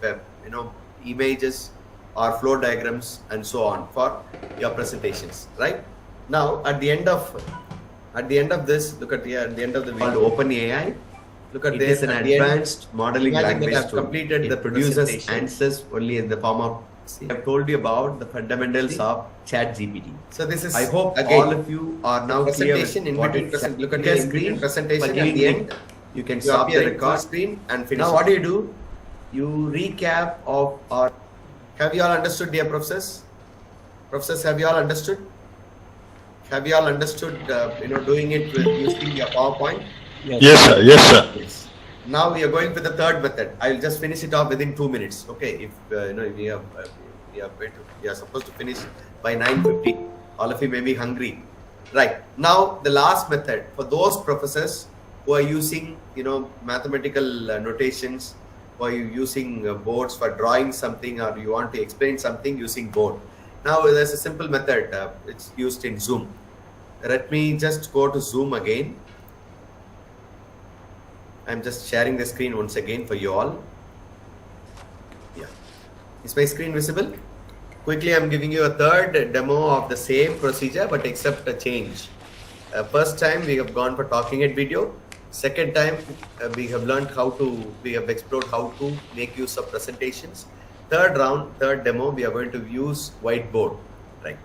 images or flow diagrams and so on for your presentations. Right now, at the end of this, look at here at the end of the video. OpenAI. Look at this, an advanced modeling language. I've completed the producer's answers only in the form of. I've told you about the fundamentals of ChatGPT. So this is. I hope all of you are now clear with what it is. Look at the screen presentation at the end. You can stop the record screen and finish. Now what do? You recap of our. Have you all understood, dear professors? Professors, have you all understood? Have you all understood, doing it with using your PowerPoint? Yes, sir. Yes, sir. Yes. Now we are going with the third method. I will just finish it off within 2 minutes. Okay. If we are supposed to finish by 9:50. All of you may be hungry. Right. Now the last method for those professors who are using, mathematical notations, or you using boards for drawing something, or you want to explain something using board. Now there's a simple method. It's used in Zoom. Let me just go to Zoom again. I'm just sharing the screen once again for you all. Yeah. Is my screen visible? Quickly, I'm giving you a third demo of the same procedure, but except a change. First time we have gone for talking head video. Second time we have explored how to make use of presentations. Third demo, we are going to use whiteboard. Right.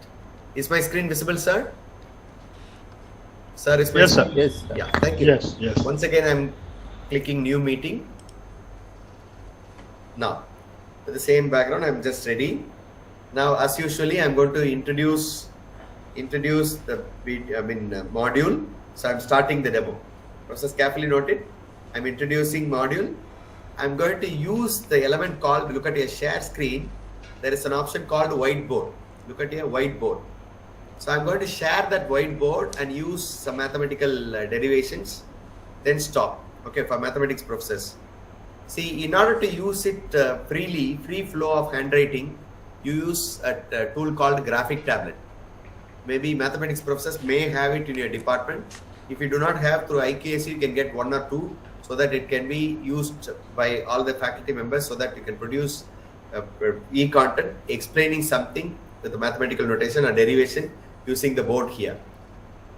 Is my screen visible, sir? Sir, is my Yes, sir. screen? Yes, sir. Yeah, thank you. Yes, yes. Once again, I'm clicking new meeting. Now, with the same background, I'm just ready. Now, as usually, I'm going to introduce the module. So I'm starting the demo. Process carefully noted. I'm introducing module. I'm going to use the element called, look at your share screen. There is an option called whiteboard. Look at your whiteboard. So I'm going to share that whiteboard and use some mathematical derivations, then stop. Okay, for mathematics professors. See, in order to use it freely, free flow of handwriting, you use a tool called graphic tablet. Maybe mathematics professors may have it in your department. If you do not have, through IKC, you can get 1 or 2 so that it can be used by all the faculty members, so that you can produce e-content explaining something with a mathematical notation or derivation using the board here.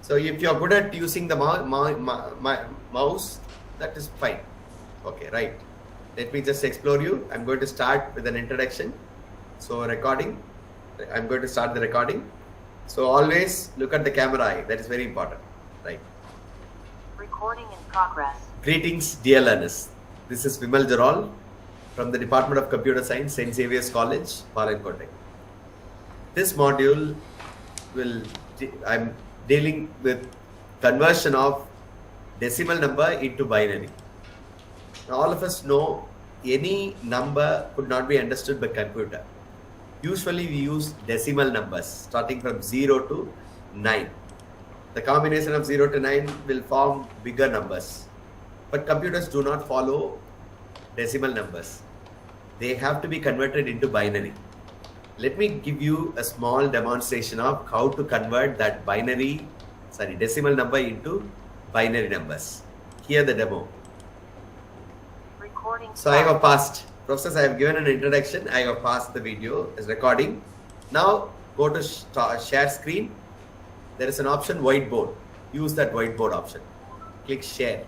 So if you are good at using the mouse, that is fine. Okay, right. Let me just explore you. I'm going to start with an introduction. So recording, I'm going to start the recording. So always look at the camera eye. That is very important, right? Recording in progress. Greetings, dear learners. This is Vimal Jaral from the Department of Computer Science, St. Xavier's College, Palankote. This module I'm dealing with conversion of decimal number into binary. Now, all of us know any number could not be understood by computer. Usually we use decimal numbers starting from 0 to 9. The combination of 0 to 9 will form bigger numbers. But computers do not follow decimal numbers. They have to be converted into binary. Let me give you a small demonstration of how to convert that decimal number into binary numbers. Here the demo. Recording. So I have passed. Professors, I have given an introduction. I have passed the video as recording. Now go to share screen. There is an option whiteboard. Use that whiteboard option. Click share.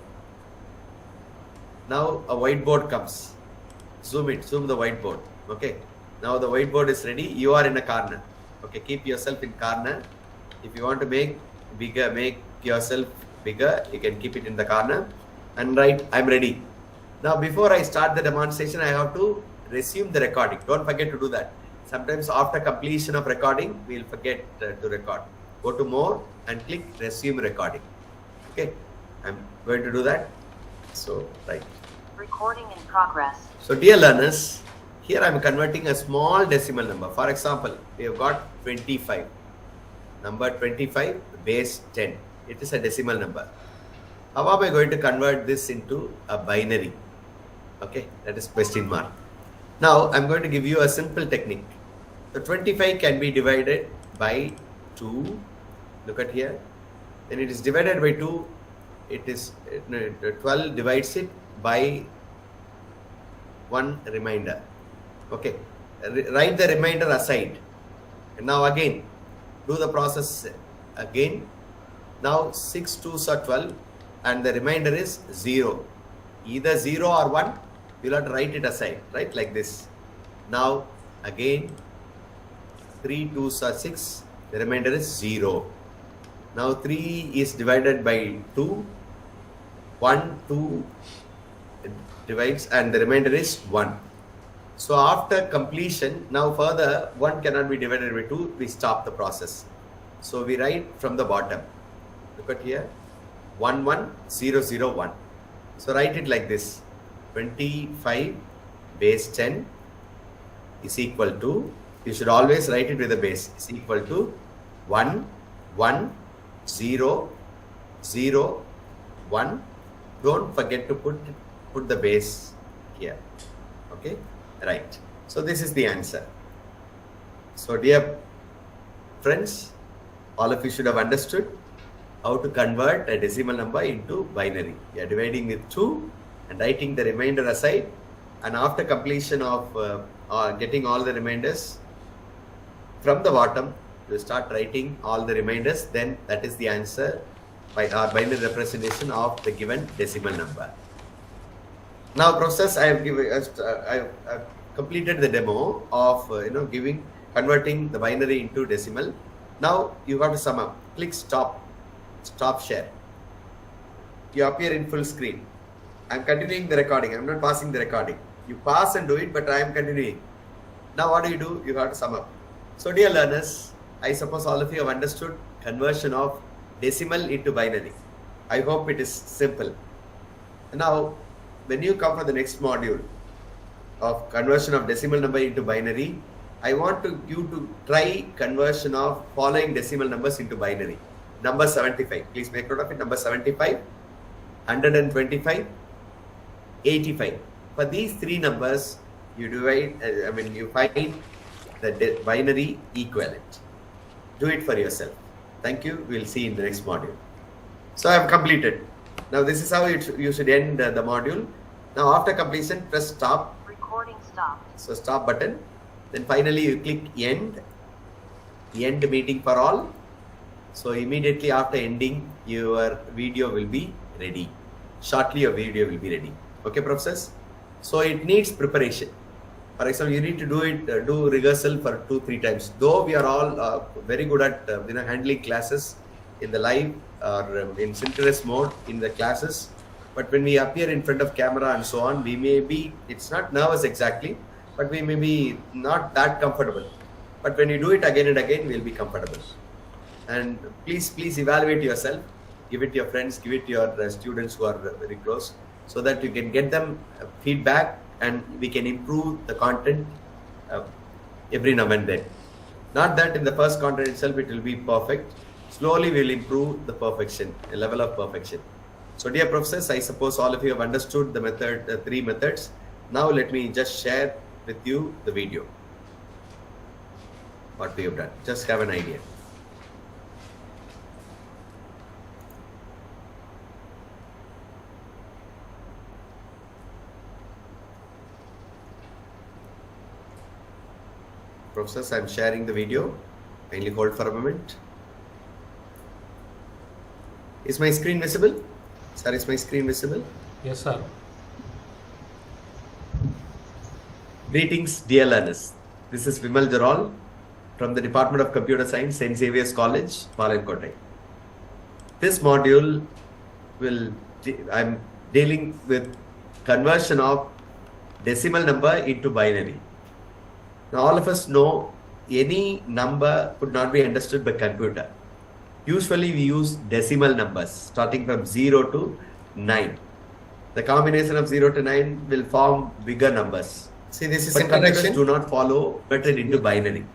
Now a whiteboard comes. Zoom the whiteboard. Okay. Now the whiteboard is ready. You are in a corner. Okay. Keep yourself in corner. If you want to make yourself bigger, you can keep it in the corner. And write, I'm ready. Now, before I start the demonstration, I have to resume the recording. Don't forget to do that. Sometimes after completion of recording, we'll forget to record. Go to more and click resume recording. Okay, I'm going to do that. So, right. Recording in progress. So, dear learners, here I'm converting a small decimal number. For example, we have got 25. Number 25, base 10. It is a decimal number. How am I going to convert this into a binary? Okay, that is question mark. Now, I'm going to give you a simple technique. The 25 can be divided by 2. Look at here. When it is divided by 2, it is 12 divides it by 1 remainder. Okay, write the remainder aside. And now again, do the process again. Now 6 2s are 12 and the remainder is 0. Either 0 or 1, you'll have to write it aside, right? Like this. Now again, 3 2s are 6, the remainder is 0. Now 3 is divided by 2, 1, 2 divides and the remainder is 1. So after completion, now further 1 cannot be divided by 2, we stop the process. So we write from the bottom. Look at here, 11001. So write it like this: 25 base 10 is equal to, you should always write it with a base, is equal to 1 1 0 0 1. Don't forget to put the base here. Okay, right. So this is the answer. So dear friends, all of you should have understood how to convert a decimal number into binary. You are dividing with 2 and writing the remainder aside, and after completion of getting all the remainders from the bottom, you start writing all the remainders, then that is the answer by our binary representation of the given decimal number. Now process, I have completed the demo of converting the binary into decimal. Now you have to sum up. Click stop share. You appear in full screen. I am continuing the recording. I am not passing the recording. You pass and do it, but I am continuing. Now what do? You have to sum up. So dear learners, I suppose all of you have understood conversion of decimal into binary. I hope it is simple. Now when you come for the next module of conversion of decimal number into binary, I want you to try conversion of following decimal numbers into binary. Number 75, please make note of it. Number 75, 125, 85. For these 3 numbers, you divide, you find the binary equivalent. Do it for yourself. Thank you. We'll see in the next module. So I have completed. Now this is how you should end the module. Now after completion, press stop. Recording stopped. So stop button. Then finally you click end meeting for all. So immediately after ending, your video will be ready. Shortly your video will be ready. Okay, professors? So it needs preparation. For example, you need to do rehearsal for 2-3 times. Though we are all very good at handling classes in the live or in synchronous mode in the classes, but when we appear in front of camera and so on, we may be, it's not nervous exactly, but we may be not that comfortable. But when you do it again and again, we'll be comfortable. And please evaluate yourself, give it to your friends, give it to your students who are very close, so that you can get them feedback and we can improve the content every now and then. Not that in the first content itself it will be perfect. Slowly we will improve the perfection, a level of perfection. So dear professors, I suppose all of you have understood the method, the 3 methods. Now let me just share with you the video, what we have done. Just have an idea. Professors, I am sharing the video. Kindly hold for a moment. Is my screen visible? Sir, is my screen visible? Yes, sir. Greetings, dear learners. This is Vimal Jaral from the Department of Computer Science, St. Xavier's College, Palankote. This module I'm dealing with conversion of decimal number into binary. Now all of us know any number could not be understood by computer. Usually we use decimal numbers starting from 0 to 9. The combination of 0 to 9 will form bigger numbers. See, this is introduction. Do not follow converted into binary.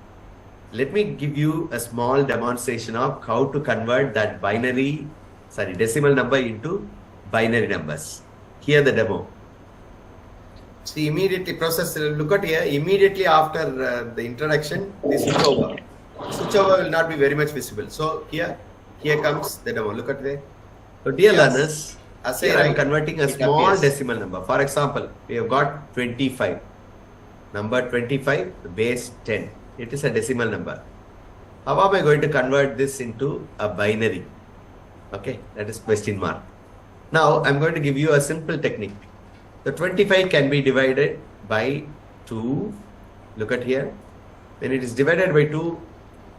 Let me give you a small demonstration of how to convert that decimal number into binary numbers. Here the demo. See, immediately process, look at here, immediately after the introduction, the switch over. Switch over will not be very much visible. So here comes the demo. Look at there. So dear learners, as I am converting a small decimal number. For example, we have got 25. Number 25, the base 10. It is a decimal number. How am I going to convert this into a binary? Okay, that is question mark. Now I'm going to give you a simple technique. The 25 can be divided by 2. Look at here. When it is divided by 2,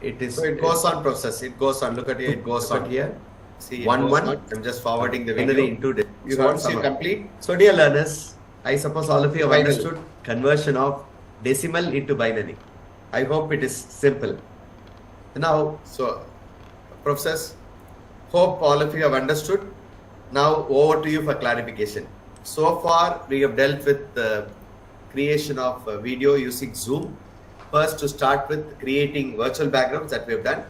it is. So it goes on process. It goes on. Look at here. It goes on here. See, 1 1. I'm just forwarding the binary into this. Once you complete. So dear learners, I suppose all of you have understood conversion of decimal into binary. I hope it is simple. Now, so professors, hope all of you have understood. Now over to you for clarification. So far, we have dealt with the creation of a video using Zoom. First, to start with creating virtual backgrounds that we have done.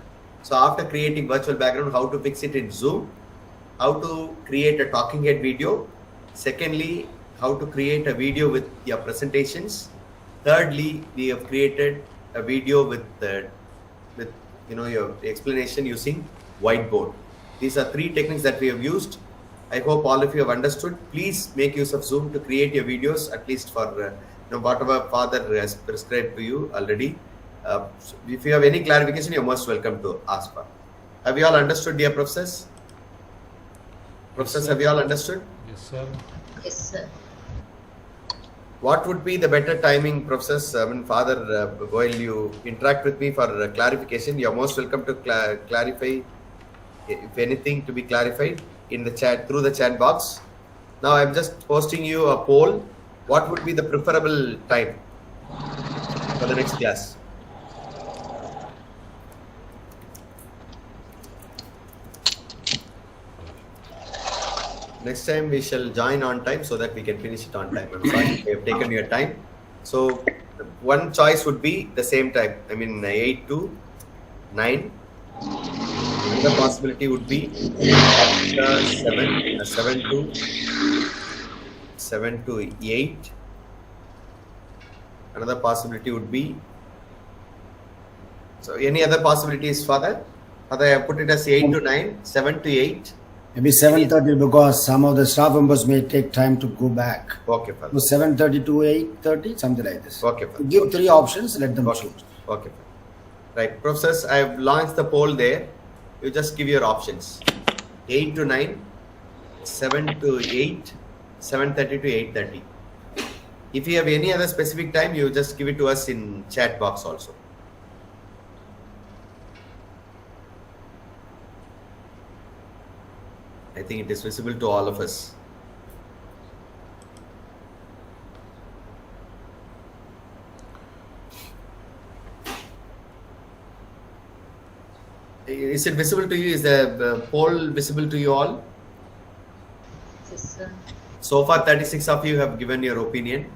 So after creating virtual background, how to fix it in Zoom, how to create a talking head video. Secondly, how to create a video with your presentations. Thirdly, we have created a video with your explanation using whiteboard. These are three techniques that we have used. I hope all of you have understood. Please make use of Zoom to create your videos, at least for whatever Father has prescribed to you already. If you have any clarification, you're most welcome to ask for. Have you all understood, dear professors? Professors, have you all understood? Yes, sir. Yes, sir. What would be the better timing, professors? Father, while you interact with me for clarification, you're most welcome to clarify if anything to be clarified in the chat, through the chat box. Now I'm just posting you a poll. What would be the preferable time for the next class? Next time we shall join on time so that we can finish it on time. I'm sorry, we have taken your time. So one choice would be the same time. 8 to 9. Another possibility would be after 7 to 8. Another possibility would be, so any other possibilities, Father? Father, I have put it as 8 to 9, 7 to 8. Maybe 7:30 because some of the staff members may take time to go back. Okay, Father. 7:30 to 8:30, something like this. Okay, Father. Give three options, let them Okay. choose. Okay. Right. Professors, I have launched the poll there. You just give your options. 8 to 9, 7 to 8, 7:30 to 8:30. If you have any other specific time, you just give it to us in chat box also. I think it is visible to all of us. Is it visible to you? Is the poll visible to you all? Yes, sir. So far, 36 of you have given your opinion.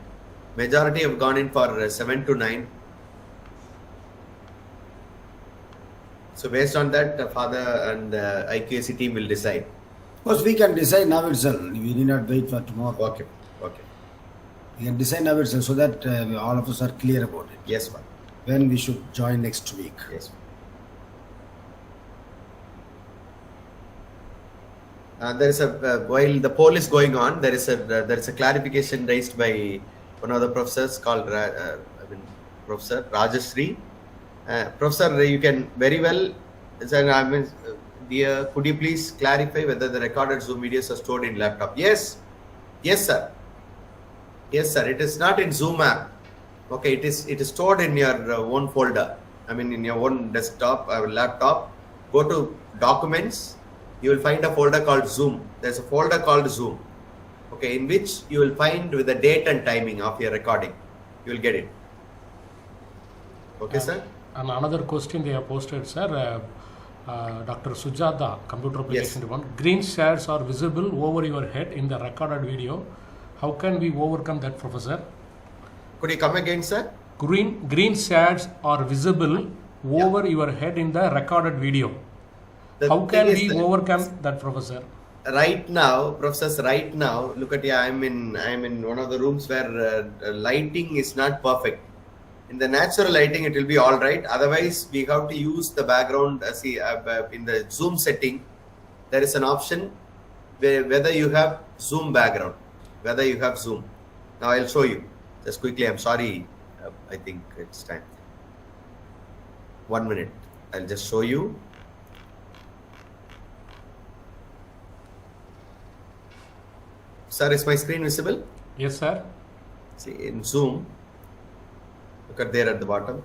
Majority have gone in for 7 to 9. So based on that, the Father and the IQAC team will decide. Of course, we can decide now itself. We need not wait for tomorrow. Okay. Okay. We can decide now itself so that all of us are clear about it. Yes, Father. When we should join next week. Yes. There is a while the poll is going on, there is a clarification raised by one of the professors called Professor Rajashree. Professor, you can very well. Dear, could you please clarify whether the recorded Zoom videos are stored in laptop? Yes, sir. Yes, sir. It is not in Zoom app. Okay, it is stored in your own folder. In your own desktop or laptop. Go to Documents. You will find a folder called Zoom. There's a folder called Zoom. Okay, in which you will find with the date and timing of your recording. You will get it. Okay, sir. And another question they have posted, sir. Dr. Sujata, computer application department. Green shares are visible over your head in the recorded video. How can we overcome that, Professor? Could you come again, sir? Green shares are visible over your head in the recorded video. How can we overcome that, Professor? Right now, professors, look at you. I'm in one of the rooms where lighting is not perfect. In the natural lighting, it will be all right. Otherwise, we have to use the background. In the Zoom setting, there is an option whether you have Zoom background, whether you have Zoom. Now I'll show you just quickly. I'm sorry. I think it's time. 1 minute. I'll just show you. Sir, is my screen visible? Yes, sir. See, in Zoom, look at there at the bottom.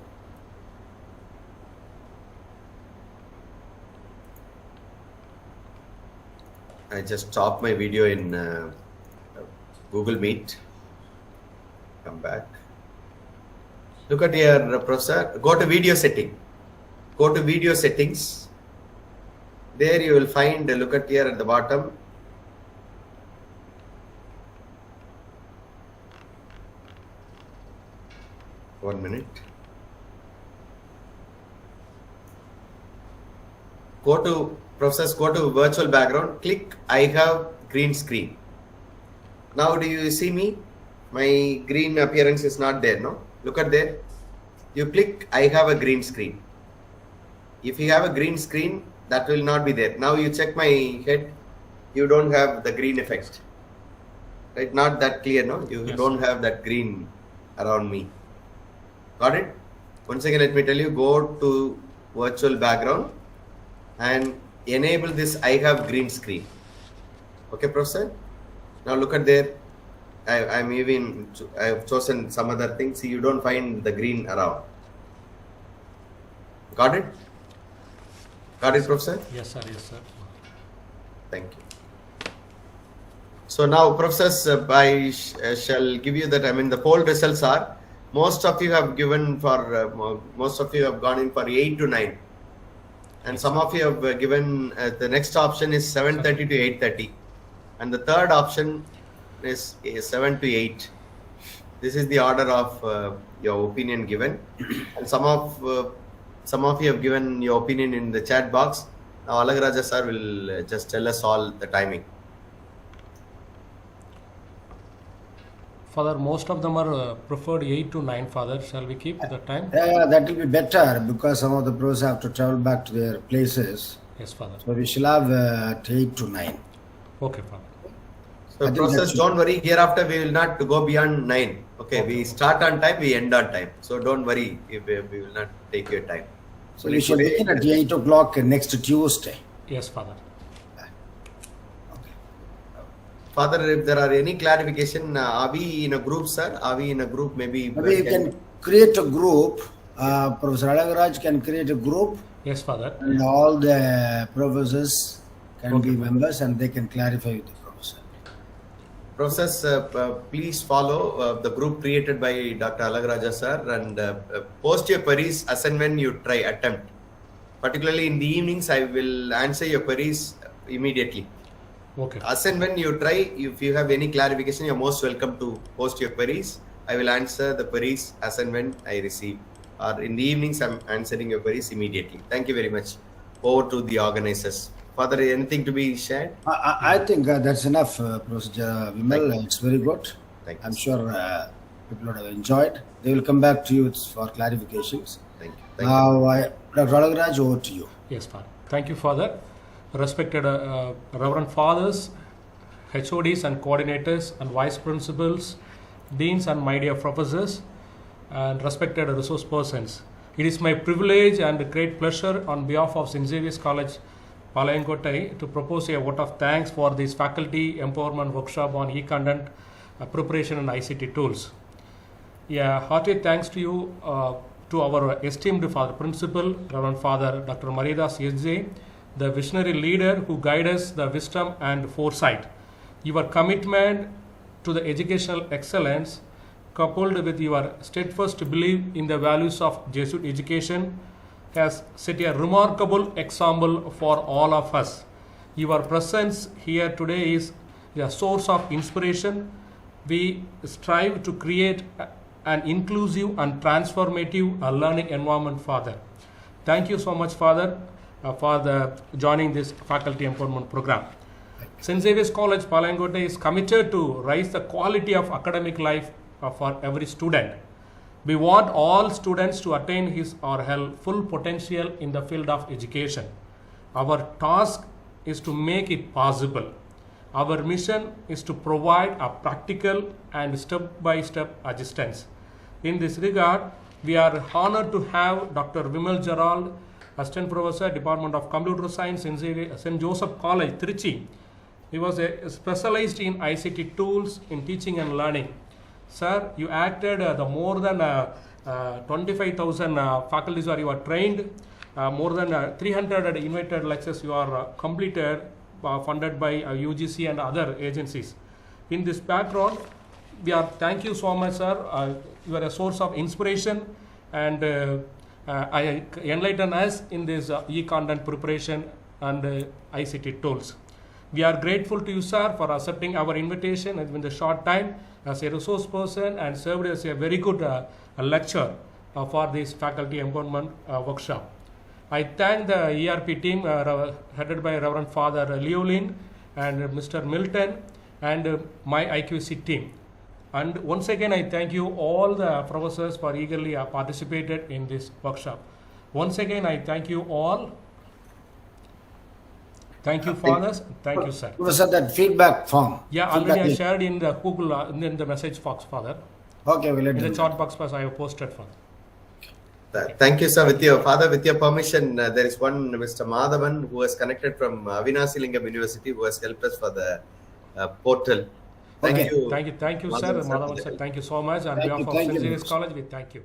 I just stopped my video in Google Meet. Come back. Look at here, Professor. Go to video setting. Go to video settings. There you will find, look at here at the bottom. One minute. Go to, Professors, go to virtual background. Click I have green screen. Now do you see me? My green appearance is not there, no? Look at there. You click I have a green screen. If you have a green screen, that will not be there. Now you check my head, you don't have the green effect. Right? Not that clear, no? You Yes. don't have that green around me. Got it? Once again, let me tell you, go to virtual background and enable this I have green screen. Okay, Professor? Now look at there. I have chosen some other things. See, you don't find the green around. Got it? Got it, Professor? Yes, sir. Yes, sir. Thank you. So now, professors, I shall give you that. I mean, the poll results are, most of you have given for, most of you have gone in for 8 to 9. And some of you have given, the next option is 7:30 to 8:30. And the third option is 7 to 8. This is the order of your opinion given. And some of you have given your opinion in the chat box. Now, Alagaraja sir will just tell us all the timing. Father, most of them are preferred 8 to 9, Father. Shall we keep the time? Yeah, that will be better because some of the pros have to travel back to their places. Yes, Father. So we shall have 8 to 9. Okay, Father. So, think process, that's- don't worry. Hereafter, we will not go beyond 9. Okay, we start on time, we end on time. So, don't worry if we will not take your time. So we shall begin at 8 o'clock next Tuesday. Yes, Father. Father, if there are any clarification, are we in a group, sir? Are we in a group? Maybe Maybe you can create a group. Professor Alagaraj can create a group, Yes, Father. and all the professors can be members and they can clarify with the professor. Process, please follow the group created by Dr. Alagaraja sir and post your queries as and when you try attempt. Particularly in the evenings, I will answer your queries immediately. Okay. As and when you try, if you have any clarification, you're most welcome to post your queries. I will answer the queries as and when I receive. Or in the evenings, I'm answering your queries immediately. Thank you very much. Over to the organizers. Father, anything to be shared? I think that's enough, Professor Vimal. It's very good. Thank you. I'm sure people would have enjoyed. They will come back to you for clarifications. Thank you. Thank you. Now, Dr. Alagaraj, over to you. Yes, Father. Thank you, Father. Respected Reverend Fathers, HODs and coordinators and vice principals, deans and my dear professors, and respected resource persons. It is my privilege and great pleasure on behalf of St. Xavier's College, Palayankotai, to propose a vote of thanks for this faculty empowerment workshop on e-content preparation and ICT tools. Yeah, hearty thanks to you, to our esteemed Father Principal, Reverend Father Dr. Maridas S.J., the visionary leader who guides us the wisdom and foresight. Your commitment to the educational excellence, coupled with your steadfast belief in the values of Jesuit education, has set a remarkable example for all of us. Your presence here today is a source of inspiration. We strive to create an inclusive and transformative learning environment, Father. Thank you so much, Father, for joining this faculty empowerment program. St. Xavier's College, Palayankotai is committed to raise the quality of academic life for every student. We want all students to attain his or her full potential in the field of education. Our task is to make it possible. Our mission is to provide a practical and step-by-step assistance. In this regard, we are honored to have Dr. Vimal Gerald, Assistant Professor, Department of Computer Science in St. Joseph College, Trichy. He was specialized in ICT tools in teaching and learning. Sir, you acted the more than 25,000 faculties are you are trained, more than 300 invited lectures you are completed, funded by UGC and other agencies. In this background, thank you so much, sir. You are a source of inspiration, and I enlighten us in this e-content preparation and ICT tools. We are grateful to you, sir, for accepting our invitation and in the short time as a resource person, and served as a very good lecture for this faculty empowerment workshop. I thank the ERP team headed by Reverend Father Leolin and Mr. Milton and my IQC team. And once again, I thank you all the professors for eagerly participated in this workshop. Once again, I thank you all. Thank you, fathers. Thank you, sir. Professor, that feedback form. Yeah, already I shared in the Google, in the message box, Father. Okay, we'll let In the you chat box, I have posted, Father. Thank you, sir. With your father, with your permission, there is one Mr. Madhavan who was connected from Avinasi Lingam University who has helped us for the portal. Thank Okay. you. Thank you, sir. Madhavan, Madhavan, sir. Thank you so much. On Thank behalf you, of thank you, St. Xavier's Professor. College, we thank you.